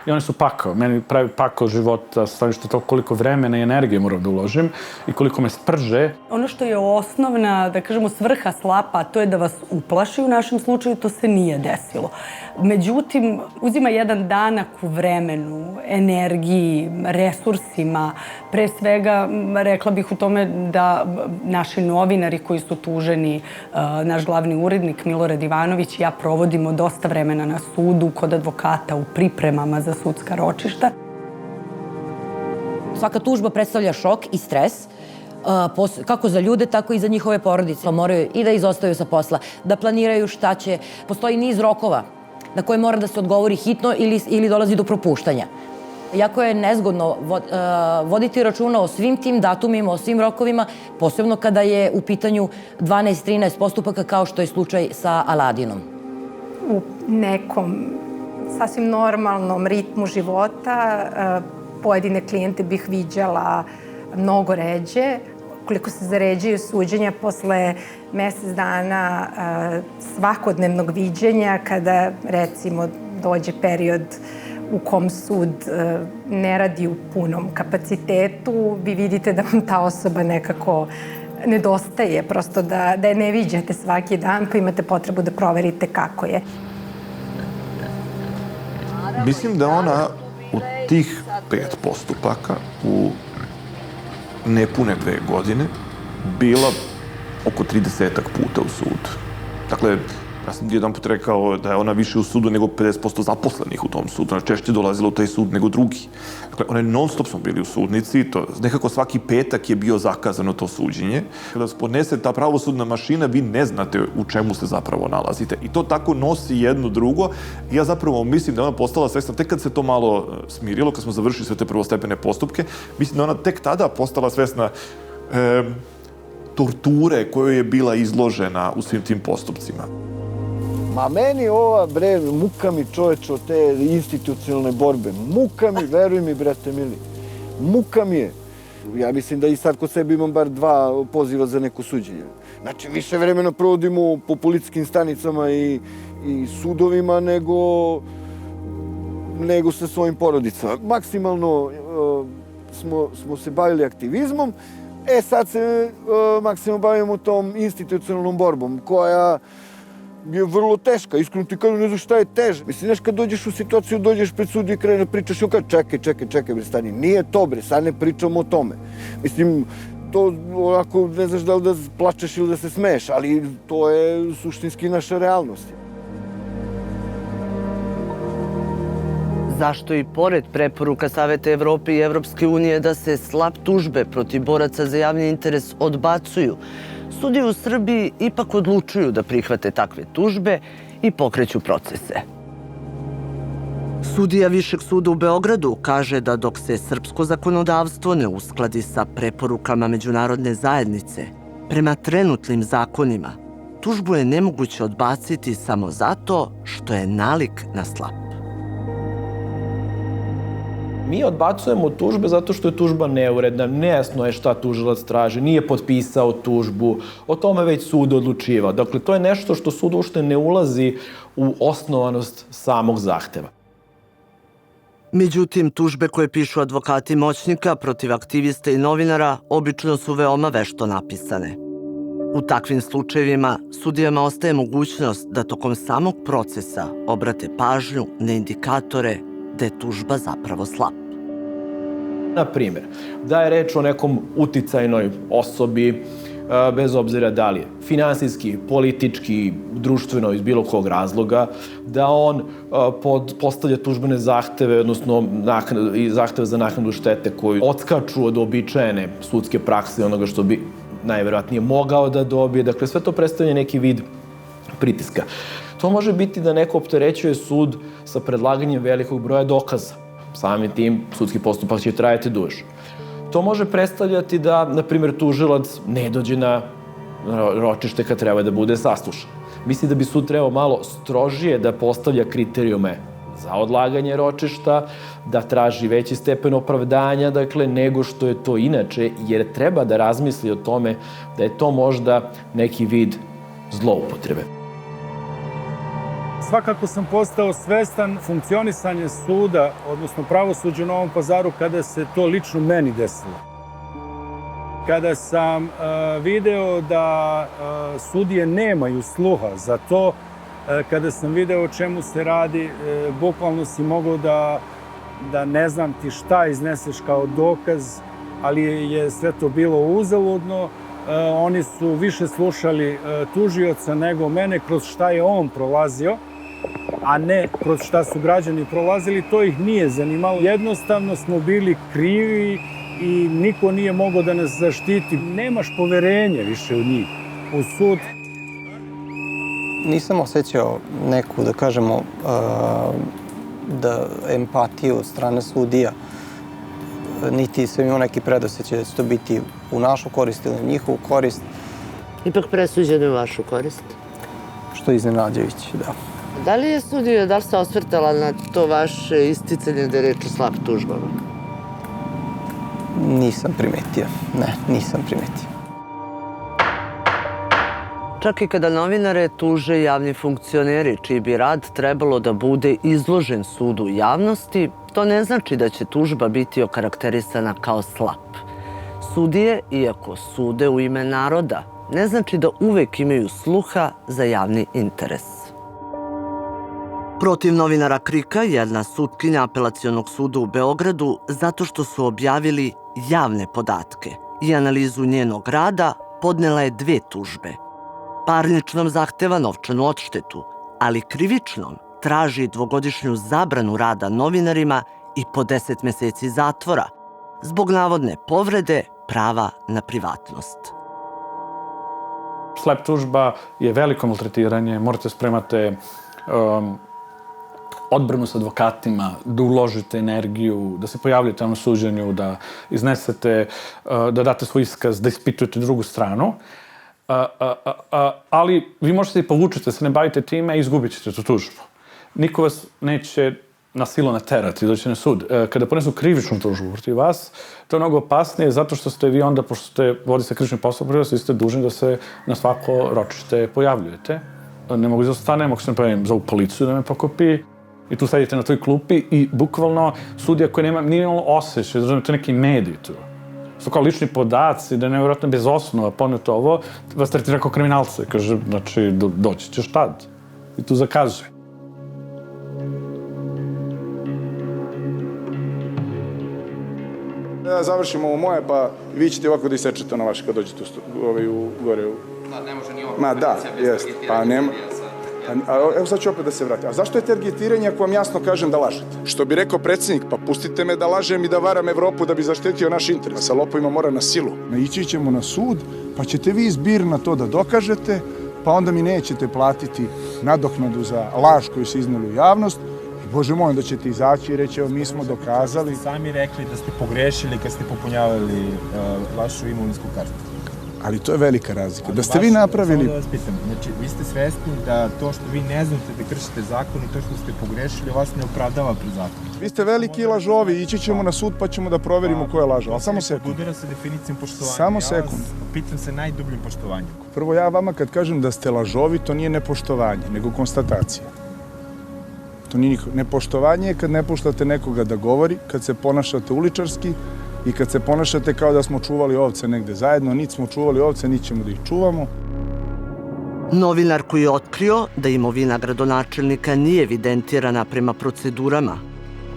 S1: i one su pakao. Meni pravi pakao života, stanište to koliko vremena i energije moram da uložim i koliko me sprže.
S5: Ono što je osnovna, da kažemo, svrha slapa, to je da vas uplaši. U našem slučaju to se nije desilo. Međutim, uzima jedan danak u vremenu, energiji, resursima. Pre svega, rekla bih u tome da naši novinari koji su tuženi, naš glavni urednik Milorad Ivanović i ja provodimo dosta vremena na sudu, kod advokata, u pripremama za sudska ročišta.
S7: Svaka tužba predstavlja šok i stres, kako za ljude, tako i za njihove porodice. Moraju i da izostaju sa posla, da planiraju šta će. Postoji niz rokova na koje mora da se odgovori hitno ili dolazi do propuštanja. Jako je nezgodno voditi računa o svim tim datumima, o svim rokovima, posebno kada je u pitanju 12-13 postupaka kao što je slučaj sa Aladinom.
S9: U nekom sasvim normalnom ritmu života pojedine klijente bih viđala mnogo ređe. Koliko se zaređuju suđenja posle mesec dana svakodnevnog viđenja, kada recimo dođe period u kom sud ne radi u punom kapacitetu, vi vidite da vam ta osoba nekako nedostaje, prosto da je ne viđate svaki dan, pa imate potrebu da proverite kako je.
S6: Mislim da ona u tih 5 postupaka u nepune 2 godine bila oko 30-ak puta u sudu. Dakle, ja sam jedan put rekao da je ona više u sudu nego 50% zaposlenih u tom sudu. Ona češće dolazila u taj sud nego drugi. Dakle, one non stop smo bili u sudnici, to nekako svaki petak je bio zakazano to suđenje. Kada se podnese ta pravosudna mašina, vi ne znate u čemu se zapravo nalazite. I to tako nosi jedno drugo. I ja zapravo mislim da je ona postala svesna, tek kad se to malo smirilo, kad smo završili sve te prvostepene postupke, mislim da ona tek tada postala svesna torture kojoj je bila izložena u svim tim postupcima.
S4: Ma meni ova, bre, muka mi čoveče od te institucionalne borbe. Muka mi, veruj mi, brate mili. Muka mi je. Ja mislim da i sad kod sebe imam bar 2 poziva za neko suđenje. Znači, više vremena provodimo po policijskim stanicama i sudovima nego sa svojim porodicama. Maksimalno smo se bavili aktivizmom, sad se maksimalno bavimo tom institucionalnom borbom, koja je vrlo teška. Iskreno ti kažem, ne znam šta je teže. Mislim, znaš, kad dođeš u situaciju, dođeš pred sudiju i krene pričaš i on kaže, čekaj, bre, stani. Nije to, bre, sad ne pričamo o tome. Mislim, to onako, ne znaš da li da plačeš ili da se smeješ, ali to je suštinski naša realnost.
S10: Zašto i pored preporuka Saveta Evrope i Evropske unije da se slap tužbe protiv boraca za javni interes odbacuju, sudije u Srbiji ipak odlučuju da prihvate takve tužbe i pokreću procese. Sudija Višeg suda u Beogradu kaže da dok se srpsko zakonodavstvo ne uskladi sa preporukama međunarodne zajednice, prema trenutnim zakonima, tužbu je nemoguće odbaciti samo zato što je nalik na slap.
S8: Mi odbacujemo tužbe zato što je tužba neuredna, nejasno je šta tužilac traži, nije potpisao tužbu, o tome već sud odlučivao. Dakle, to je nešto što sud uopšte ne ulazi u osnovanost samog zahteva.
S10: Međutim, tužbe koje pišu advokati moćnika protiv aktivista i novinara obično su veoma vešto napisane. U takvim slučajevima sudijama ostaje mogućnost da tokom samog procesa obrate pažnju na indikatore da je tužba zapravo slab.
S8: Na primjer, da je reč o nekom uticajnoj osobi, bez obzira da li je finansijski, politički, društveno, iz bilo kog razloga, da on postavlja tužbene zahteve, odnosno zahteve za naknadu štete koji odskaču od uobičajene sudske prakse, onoga što bi najverovatnije mogao da dobije. Dakle, sve to predstavlja neki vid pritiska. To može biti da neko opterećuje sud sa predlaganjem velikog broja dokaza. Samim tim, sudski postupak će trajati duže. To može predstavljati da, na primjer, tužilac ne dođe na ročište kad treba da bude saslušan. Mislim da bi sud trebao malo strožije da postavlja kriterijume za odlaganje ročišta, da traži veći stepen opravdanja, dakle, nego što je to inače, jer treba da razmisli o tome da je to možda neki vid zloupotrebe.
S3: Svakako sam postao svestan funkcionisanja suda, odnosno pravosuđa u Novom Pazaru, kada se to lično meni desilo. Kada sam video da sudije nemaju sluha za to, kada sam video o čemu se radi, bukvalno si mogao da ne znam ti šta izneseš kao dokaz, ali je sve to bilo uzaludno. Oni su više slušali tužioca nego mene kroz šta je on prolazio, a ne kroz šta su građani prolazili. To ih nije zanimalo. Jednostavno smo bili krivi i niko nije mogao da nas zaštiti. Nemaš poverenje više u njih, u sud.
S20: Nisam osjećao neku, da kažemo, da empatiju od strane sudija, niti sam imao neki predosjećaj da će to biti u našu korist ili u njihovu korist.
S10: Ipak presuđeno je u vašu korist?
S20: Što je iznenađajuće, da.
S10: Da li je sudija, da li se osvrtala na to vaše isticanje da je reč o slab tužbama?
S20: Nisam primetio. Ne, nisam primetio.
S10: Čak i kada novinare tuže javni funkcioneri, čiji bi rad trebalo da bude izložen sudu javnosti, to ne znači da će tužba biti okarakterisana kao slab. Sudije, iako sude u ime naroda, ne znači da uvek imaju sluha za javni interes. Protiv novinara KRIK-a jedna sutkinja Apelacionog suda u Beogradu zato što su objavili javne podatke i analizu njenog rada podnela je 2 tužbe. Parničnom zahteva novčanu odštetu, ali krivičnom traži 2-godišnju zabranu rada novinarima i po 10 meseci zatvora zbog navodne povrede prava na privatnost.
S1: Slep tužba je veliko maltretiranje, morate spremate odbranu s advokatima, da uložite energiju, da se pojavljate na suđenju, da iznesete, da date svoj iskaz, da ispitujete drugu stranu. Ali vi možete i povučete, se ne bavite time i izgubit ćete tu tužbu. Niko vas neće na silu naterati, doći na sud. Kada ponesu krivičnu tužbu protiv vas, to je mnogo opasnije zato što ste vi onda, pošto vodi se krivični postupak protiv vas, vi ste dužni da se na svako ročište pojavljujete. Ne mogu izostane, mogu se ne pojavim za policiju da me pokupi i tu sedite na toj klupi i bukvalno sudija koji nije imalo osjećaj, da to je neki medij tu. Su kao lični podaci, da je nevjerojatno bez osnova poneto ovo, vas tretira kao kriminalce. Kaže, znači, doći ćeš tad. I tu zakazuje.
S18: Da završimo ovo moje, pa vi ćete ovako da isečete na vaše kad dođete gore.
S19: Da, ne može ni ovo.
S18: Ma da, jest. Pa nema. Evo sad ću opet da se vratim. A zašto je targetiranje ako vam jasno kažem da lažete? Što bi rekao predsjednik, pa pustite me da lažem i da varam Evropu da bi zaštitio naš interes. Sa lopovima mora na silu. Ići ćemo na sud, pa ćete vi zbirno to da dokažete, pa onda mi nećete platiti nadoknadu za laž koju se izneli u javnost. I Bože moj, onda ćete izaći i reći, evo mi smo dokazali.
S21: Sami rekli da ste pogrešili kad ste popunjavali vašu imovinsku kartu.
S18: Ali to je velika razlika. Da ste vi napravili...
S21: Samo da vas pitam, znači vi ste svesni da to što vi ne znate da kršite zakon i to što ste pogrešili vas ne opravdava pred zakonom.
S18: Vi ste veliki lažovi, ići ćemo na sud pa ćemo da proverimo ko je lažo. Ali samo sekund.
S21: Budira se definicijom poštovanja.
S18: Samo sekund.
S21: Ja vas pitam se najdubljim poštovanjem.
S18: Prvo ja vama kad kažem da ste lažovi, to nije nepoštovanje, nego konstatacija. To nije nepoštovanje je kad ne puštate nekoga da govori, kad se ponašate uličarski, i kad se ponašate kao da smo čuvali ovce negde zajedno, niti smo čuvali ovce, niti ćemo da ih čuvamo.
S10: Novinar koji je otkrio da imovina gradonačelnika nije evidentirana prema procedurama,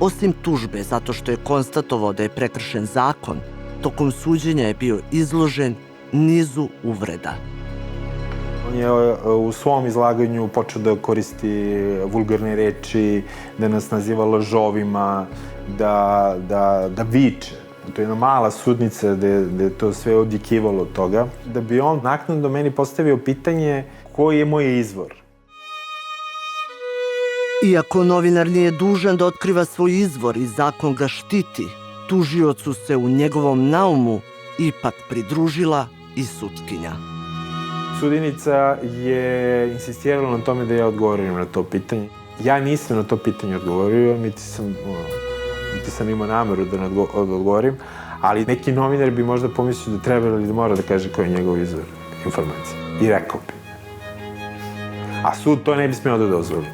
S10: osim tužbe zato što je konstatovao da je prekršen zakon, tokom suđenja je bio izložen nizu uvreda.
S24: On je u svom izlaganju počeo da koristi vulgarne reči, da nas naziva lažovima, da viče. To je jedna mala sudnica gde je to sve odjekivalo od toga. Da bi on naknadno meni postavio pitanje koji je moj izvor.
S10: Iako novinar nije dužan da otkriva svoj izvor i zakon ga štiti, tužiocu se u njegovom naumu ipak pridružila i sutkinja.
S24: Sudinica je insistirala na tome da ja odgovorim na to pitanje. Ja nisam na to pitanje odgovorio, niti sam imao nameru da odgovorim, ali neki novinar bi možda pomislio da treba ili da mora da kaže koji je njegov izvor informacije. I rekao bi. A sud to ne bi smeo da dozvoli.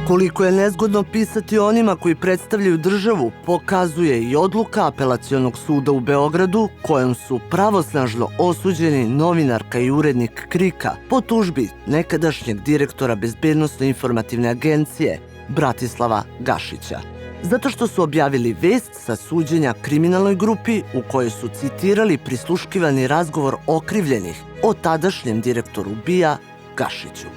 S10: Koliko je nezgodno pisati o onima koji predstavljaju državu, pokazuje i odluka Apelacionog suda u Beogradu, kojom su pravosnažno osuđeni novinarka i urednik KRIK-a po tužbi nekadašnjeg direktora Bezbednosno-informativne agencije Bratislava Gašića. Zato što su objavili vest sa suđenja kriminalnoj grupi u kojoj su citirali prisluškivani razgovor okrivljenih o tadašnjem direktoru BIA Gašiću.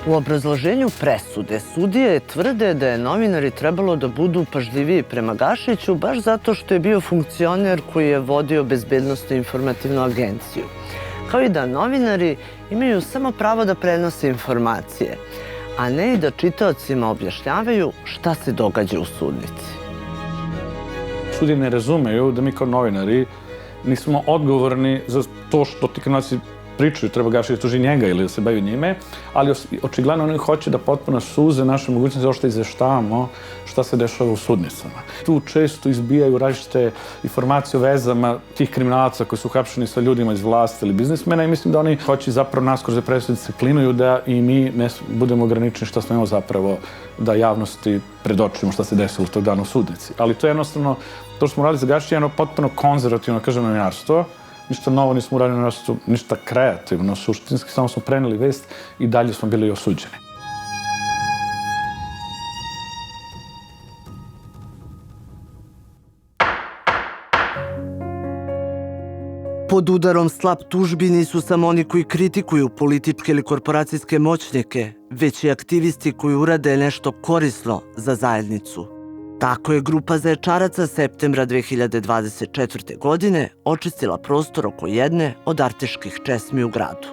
S10: U obrazloženju presude sudije tvrde da je novinari trebalo da budu pažljiviji prema Gašiću baš zato što je bio funkcioner koji je vodio Bezbednosno-informativnu agenciju, kao i da novinari imaju samo pravo da prenose informacije, a ne i da čitaocima objašnjavaju šta se događa u sudnici.
S1: Sudije ne razumeju da mi kao novinari nismo odgovorni za to što ti kriminalci pričaju, treba Gašić tuži njega ili da se bavi njime, ali očigledno oni hoće da potpuno suze naše mogućnosti zašto izveštavamo šta se dešava u sudnicama. Tu često izbijaju različite informacije o vezama tih kriminalaca koji su uhapšeni sa ljudima iz vlasti ili biznismena i mislim da oni hoće zapravo nas kroz presude disciplinuju da i mi ne budemo ograničeni šta smo imali zapravo da javnosti predočimo šta se desilo tog dana u sudnici. Ali to je jednostavno, to što smo radili za Gašića je jedno potpuno konzervativno, kažem, novinarstvo. Ništa novo nismo uradili na novinarstvu, ništa kreativno, suštinski, samo smo preneli vest i dalje smo bili osuđeni.
S10: Pod udarom slap tužbi nisu samo oni koji kritikuju političke ili korporacijske moćnike, već i aktivisti koji urade nešto korisno za zajednicu. Tako je grupa Zaječaraca septembra 2024. godine očistila prostor oko jedne od arteških česmi u gradu.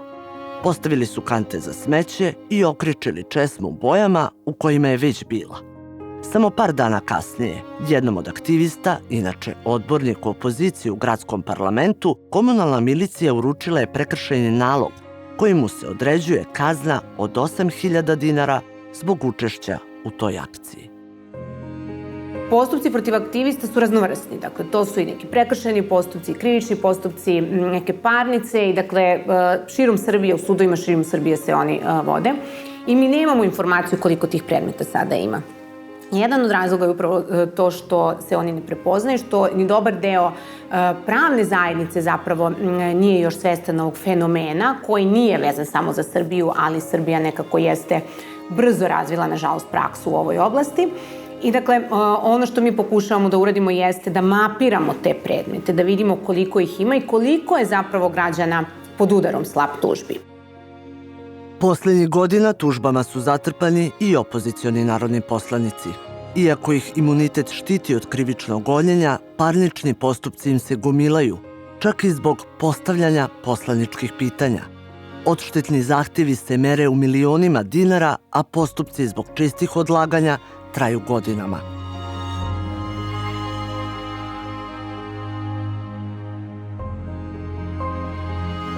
S10: Postavili su kante za smeće i okričili česmu u bojama u kojima je već bila. Samo par dana kasnije, jednom od aktivista, inače odbornik opozicije u gradskom parlamentu, komunalna milicija uručila je prekršajni nalog kojim mu se određuje kazna od 8.000 dinara zbog učešća u toj akciji.
S2: Postupci protiv aktivista su raznovrsni, dakle to su i neki prekršajni postupci, krivični postupci, neke parnice i dakle širom Srbije, u sudovima širom Srbije se oni vode i mi nemamo informaciju koliko tih predmeta sada ima. Jedan od razloga je upravo to što se oni ne prepoznaju, što ni dobar deo pravne zajednice zapravo nije još svestan ovog fenomena koji nije vezan samo za Srbiju, ali Srbija nekako jeste brzo razvila, nažalost, praksu u ovoj oblasti. I dakle, ono što mi pokušavamo da uradimo jeste da mapiramo te predmete, da vidimo koliko ih ima i koliko je zapravo građana pod udarom slap tužbi.
S10: Poslednjih godina tužbama su zatrpani i opozicioni narodni poslanici. Iako ih imunitet štiti od krivičnog gonjenja, parnični postupci im se gomilaju, čak i zbog postavljanja poslaničkih pitanja. Odštetni zahtevi se mere u milionima dinara, a postupci zbog čistih odlaganja traju godinama.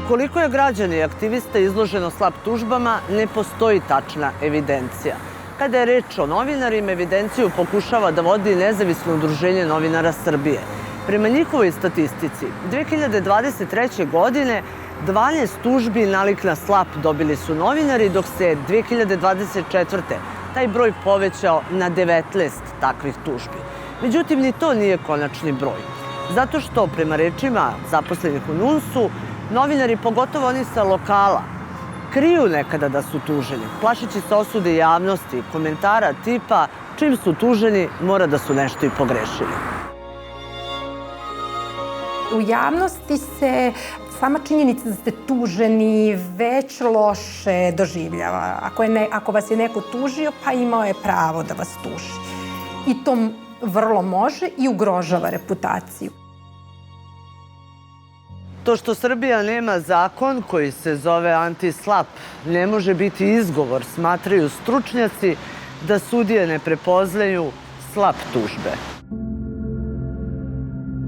S10: Koliko je građana i aktivista izloženo slap tužbama, ne postoji tačna evidencija. Kada je reč o novinarima, evidenciju pokušava da vodi Nezavisno udruženje novinara Srbije. Prema njihovoj statistici, 2023. godine 12 tužbi nalik na slap dobili su novinari, dok se 2024. taj broj povećao na 19 takvih tužbi. Međutim, ni to nije konačni broj. Zato što, prema rečima zaposlenih u NUNS-u, novinari, pogotovo oni sa lokala, kriju nekada da su tuženi, plašeći se osude javnosti i komentara tipa čim su tuženi mora da su nešto i pogrešili.
S9: U javnosti se sama činjenica da ste tuženi već loše doživljava. Ako vas je neko tužio, pa imao je pravo da vas tuži. I to vrlo može i ugrožava reputaciju.
S10: To što Srbija nema zakon koji se zove anti-slap ne može biti izgovor, smatraju stručnjaci, da sudije ne prepoznaju slap tužbe.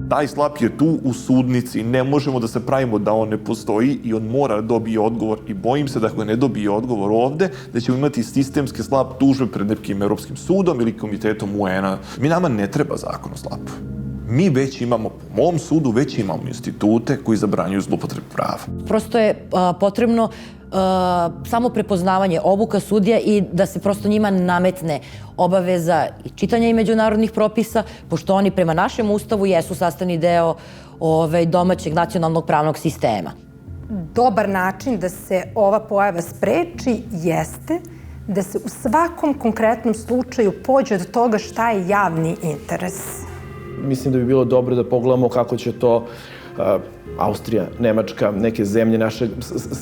S6: Taj slap je tu u sudnici, ne možemo da se pravimo da on ne postoji i on mora da dobije odgovor i bojim se da ako ne dobije odgovor ovde, da ćemo imati sistemske slap tužbe pred nekim Evropskim sudom ili komitetom UN-a. Nama ne treba zakon o slapu. mi već imamo, po mom sudu, već imamo institute koji zabranjuju zloupotrebu prava.
S7: Prosto je potrebno samo prepoznavanje obuka sudija i da se prosto njima nametne obaveza čitanja i međunarodnih propisa, pošto oni prema našem ustavu jesu sastavni deo domaćeg nacionalnog pravnog sistema.
S9: Dobar način da se ova pojava spreči jeste da se u svakom konkretnom slučaju pođe od toga šta je javni interes.
S8: Mislim da bi bilo dobro da pogledamo kako će to Austrija, Nemačka, neke zemlje, naše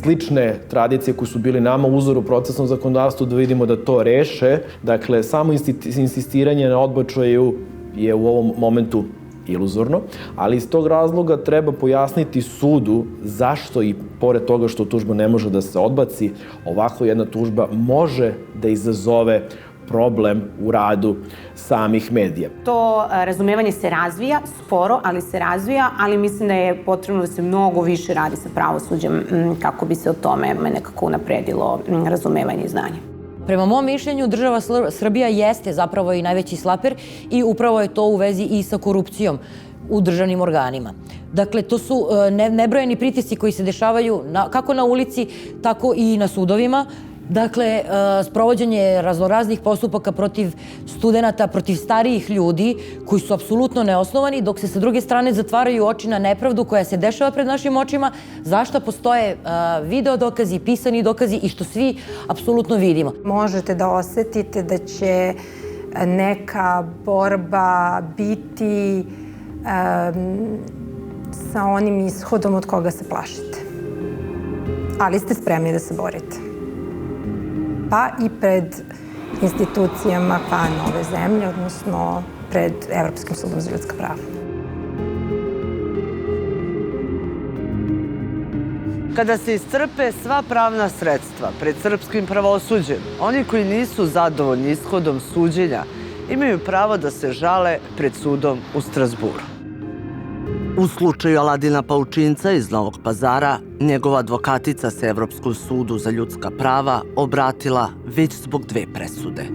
S8: slične tradicije koje su bili nama uzor u procesnom zakonodavstvu, da vidimo da to reše. Dakle, samo insistiranje na odbačaju je u ovom momentu iluzorno, ali iz tog razloga treba pojasniti sudu zašto i pored toga što tužba ne može da se odbaci, ovako jedna tužba može da izazove problem u radu samih medija.
S2: To razumevanje se razvija, sporo, ali se razvija, ali mislim da je potrebno da se mnogo više radi sa pravosuđem kako bi se o tome nekako unapredilo razumevanje i znanje.
S7: Prema mom mišljenju, država Srbija jeste zapravo i najveći slaper i upravo je to u vezi i sa korupcijom u državnim organima. Dakle, to su nebrojeni pritisci koji se dešavaju kako na ulici, tako i na sudovima. Dakle, sprovođenje raznoraznih postupaka protiv studenta, protiv starijih ljudi koji su apsolutno neosnovani, dok se sa druge strane zatvaraju oči na nepravdu koja se dešava pred našim očima, zašto postoje video dokazi, pisani dokazi i što svi apsolutno vidimo.
S9: Možete da osetite da će neka borba biti sa onim ishodom od koga se plašite. Ali ste spremni da se borite. Pa i pred institucijama pa nove zemlje, odnosno pred Evropskim sudom za ljudska prava.
S10: Kada se iscrpe sva pravna sredstva pred srpskim pravosuđem, oni koji nisu zadovoljni ishodom suđenja imaju pravo da se žale pred sudom u Strazburu. U slučaju Aladina Paučinca iz Novog Pazara, njegova advokatica se Evropskom sudu za ljudska prava obratila već zbog 2 presude.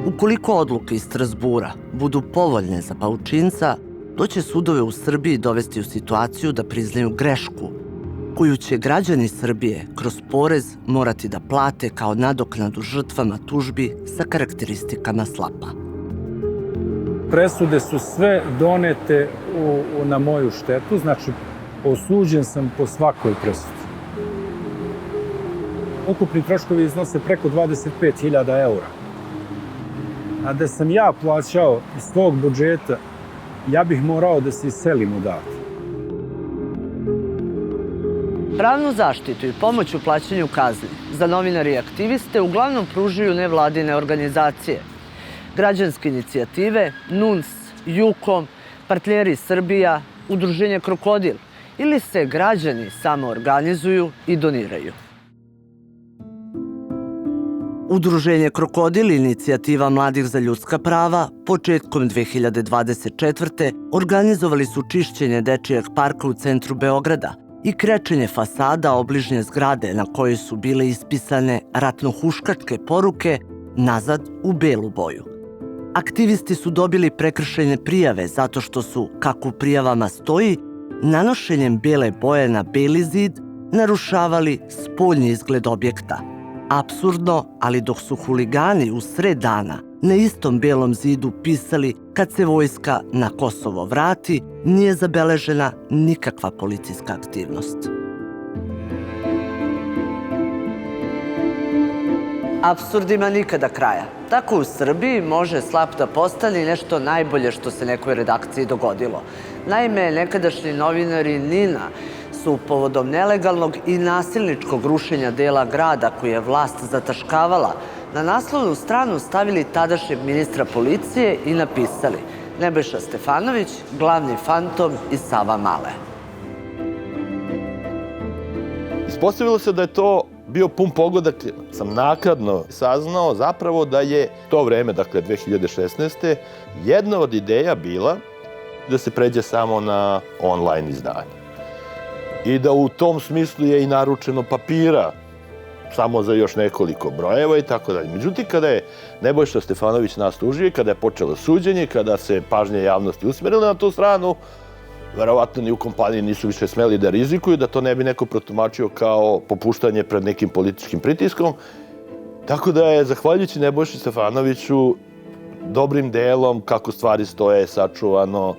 S10: Ukoliko odluke iz Strazbura budu povoljne za Paučinca, to će sudove u Srbiji dovesti u situaciju da priznaju grešku, koju će građani Srbije kroz porez morati da plate kao nadoknadu žrtvama tužbi sa karakteristikama slapa.
S3: Presude su sve donete na moju štetu, znači osuđen sam po svakoj presudi. Ukupni troškovi iznose preko 25.000 eura. A da sam ja plaćao iz svog budžeta, ja bih morao da se iselim odatle.
S10: Pravnu zaštitu i pomoć u plaćanju kazni za novinare i aktiviste uglavnom pružuju nevladine organizacije. Građanske inicijative, NUNS, JUKOM, Partneri Srbija, Udruženje Krokodil ili se građani samo organizuju i doniraju. Udruženje Krokodil i inicijativa Mladih za ljudska prava početkom 2024. organizovali su čišćenje dečijeg parka u centru Beograda i krečenje fasada obližnje zgrade na kojoj su bile ispisane ratnohuškačke poruke nazad u belu boju. Aktivisti su dobili prekršajne prijave zato što su, kako u prijavama stoji, nanošenjem bele boje na beli zid narušavali spoljni izgled objekta. Apsurdno, ali dok su huligani u sred dana na istom belom zidu pisali kad se vojska na Kosovo vrati, nije zabeležena nikakva policijska aktivnost. Apsurdima nikada kraja. Tako u Srbiji može slap da postane nešto najbolje što se nekoj redakciji dogodilo. Naime, nekadašnji novinari NIN-a su povodom nelegalnog i nasilničkog rušenja dela grada koji je vlast zataškavala, na naslovnu stranu stavili tadašnjeg ministra policije i napisali Nebojša Stefanović, glavni fantom i Sava Male.
S12: Ispostavilo se da je to bio pun pogodak, sam naknadno saznao zapravo da je to vreme, dakle 2016. jedna od ideja bila da se pređe samo na online izdanje. I da u tom smislu je i naručeno papira samo za još nekoliko brojeva i tako dalje. Međutim, kada je Nebojša Stefanović nas tužio, kada je počelo suđenje, kada se pažnje javnosti usmerila na tu stranu, verovatno ni u kompaniji nisu više smeli da rizikuju, da to ne bi neko protumačio kao popuštanje pred nekim političkim pritiskom. Tako da je, zahvaljujući Nebojši Stefanoviću, dobrim delom, kako stvari stoje, sačuvano,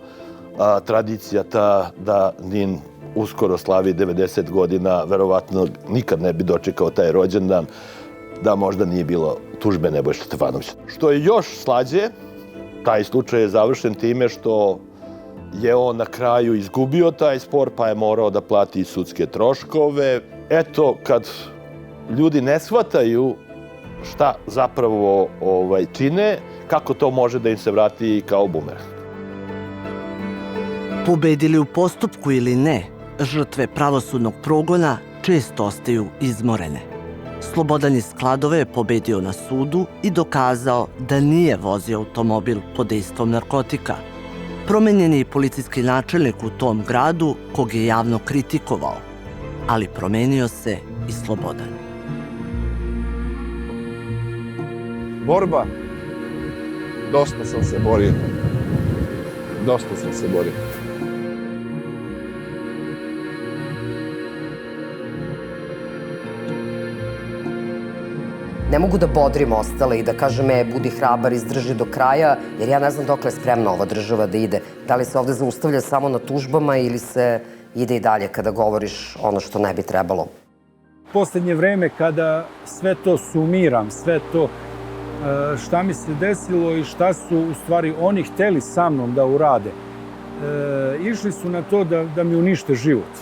S12: tradicija ta da NIN uskoro slavi 90 godina, verovatno nikad ne bi dočekao taj rođendan da možda nije bilo tužbe Nebojše Stefanovića. Što je još slađe, taj slučaj je završen time što je on na kraju izgubio taj spor, pa je morao da plati i sudske troškove. Eto, kad ljudi ne shvataju šta zapravo čine, kako to može da im se vrati kao bumerang.
S10: Pobedili u postupku ili ne, žrtve pravosudnog progona često ostaju izmorene. Slobodan iz Kladove je pobedio na sudu i dokazao da nije vozio automobil pod dejstvom narkotika. Promenjen je i policijski načelnik u tom gradu, kog je javno kritikovao, ali promenio se i Slobodan.
S13: Borba. Dosta sam se borio.
S11: Ne mogu da bodrim ostale i da kažem budi hrabar, izdrži do kraja, jer ja ne znam dokle je spremna ova država da ide. Da li se ovde zaustavlja samo na tužbama ili se ide i dalje kada govoriš ono što ne bi trebalo?
S3: Poslednje vreme kada sve to sumiram, sve to šta mi se desilo i šta su u stvari oni hteli sa mnom da urade, išli su na to da mi unište život.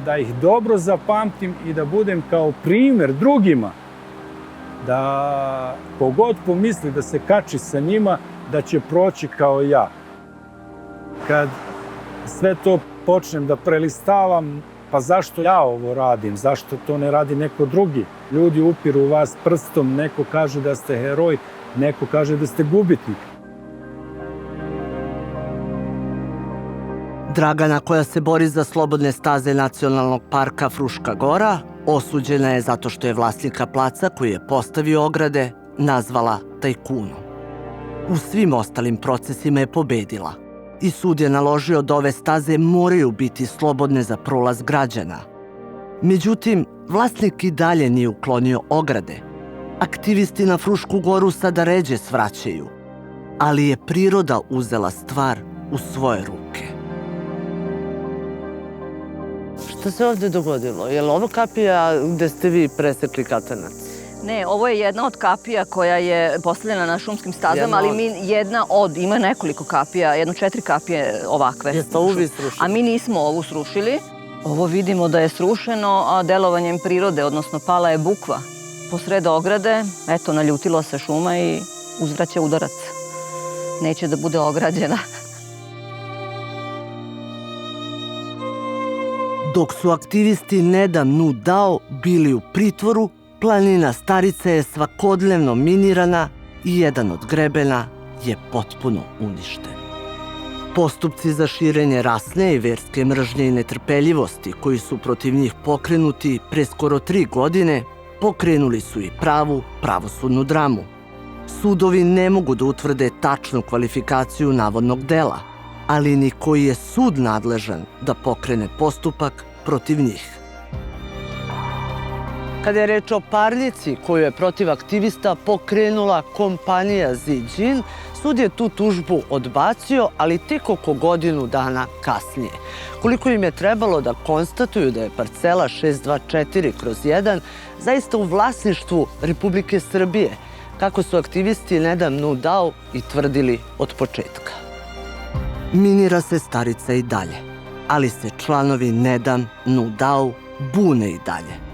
S3: Da ih dobro zapamtim i da budem kao primer drugima, da kogod pomisli da se kači sa njima, da će proći kao ja. Kad sve to počnem da prelistavam, pa zašto ja ovo radim, zašto to ne radi neko drugi? Ljudi upiru vas prstom, neko kaže da ste heroj, neko kaže da ste gubitnik.
S10: Dragana, koja se bori za slobodne staze Nacionalnog parka Fruška Gora, osuđena je zato što je vlasnika placa koji je postavio ograde nazvala tajkunom. U svim ostalim procesima je pobedila i sud je naložio da ove staze moraju biti slobodne za prolaz građana. Međutim, vlasnik i dalje nije uklonio ograde. Aktivisti na Frušku Goru sada ređe svraćaju, ali je priroda uzela stvar u svoje ruke. Šta se ovde dogodilo? Je li ovo kapija gde ste vi presekli katanac?
S15: Ne, ovo je jedna od kapija koja je postavljena na šumskim stazama, ali ima nekoliko kapija, 4 kapije ovakve.
S10: Jeste ovu vi srušili?
S15: A mi nismo ovu srušili. Ovo vidimo da je srušeno, a delovanjem prirode, odnosno pala je bukva posred ograde. Eto, naljutilo se šuma i uzvraća udarac. Neće da bude ograđena.
S10: Dok su aktivisti Ne dam Nu dao bili u pritvoru, planina Starice je svakodnevno minirana i jedan od grebena je potpuno uništen. Postupci za širenje rasne i verske mržnje i netrpeljivosti koji su protiv njih pokrenuti pre skoro 3 godine, pokrenuli su i pravu pravosudnu dramu. Sudovi ne mogu da utvrde tačnu kvalifikaciju navodnog dela, ali ni koji je sud nadležan da pokrene postupak protiv njih. Kada je reč o parnici koju je protiv aktivista pokrenula kompanija Ziđin, sud je tu tužbu odbacio, ali tek oko godinu dana kasnije. Koliko im je trebalo da konstatuju da je parcela 624/1 zaista u vlasništvu Republike Srbije, kako su aktivisti Ne dam Nu dao i tvrdili od početka. Minira se Starica i dalje, ali se članovi Ne dam Nu dao bune i dalje.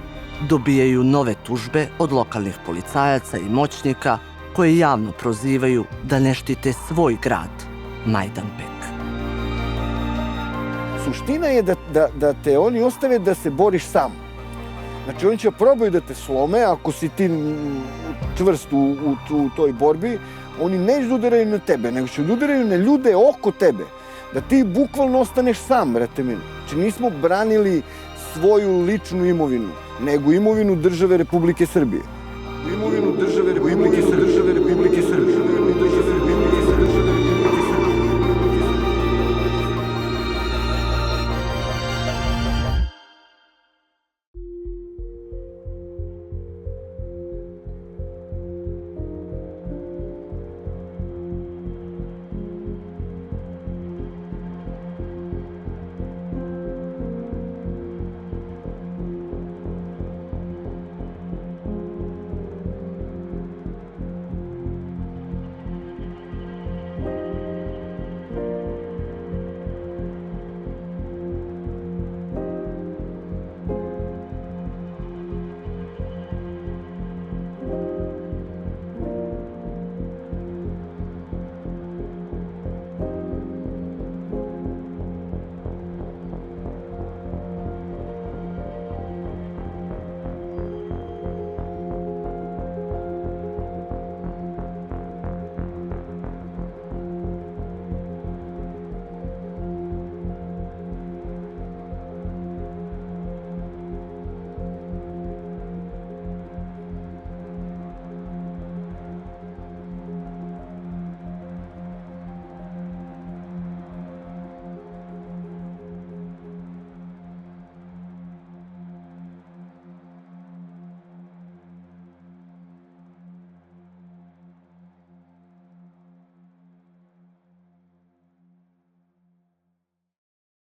S10: Dobijaju nove tužbe od lokalnih policajaca i moćnika koje javno prozivaju da ne štite svoj grad, Majdanpek.
S4: Suština je da te oni ostave da se boriš sam. Znači, oni će probaju da te slome, ako si ti čvrst u toj borbi, oni neće da udaraju na tebe, nego će da udaraju na ljude oko tebe. Da ti bukvalno ostaneš sam, brate mili. Znači, nismo branili svoju ličnu imovinu, nego imovinu države Republike Srbije. Imovinu države Republike Srbije.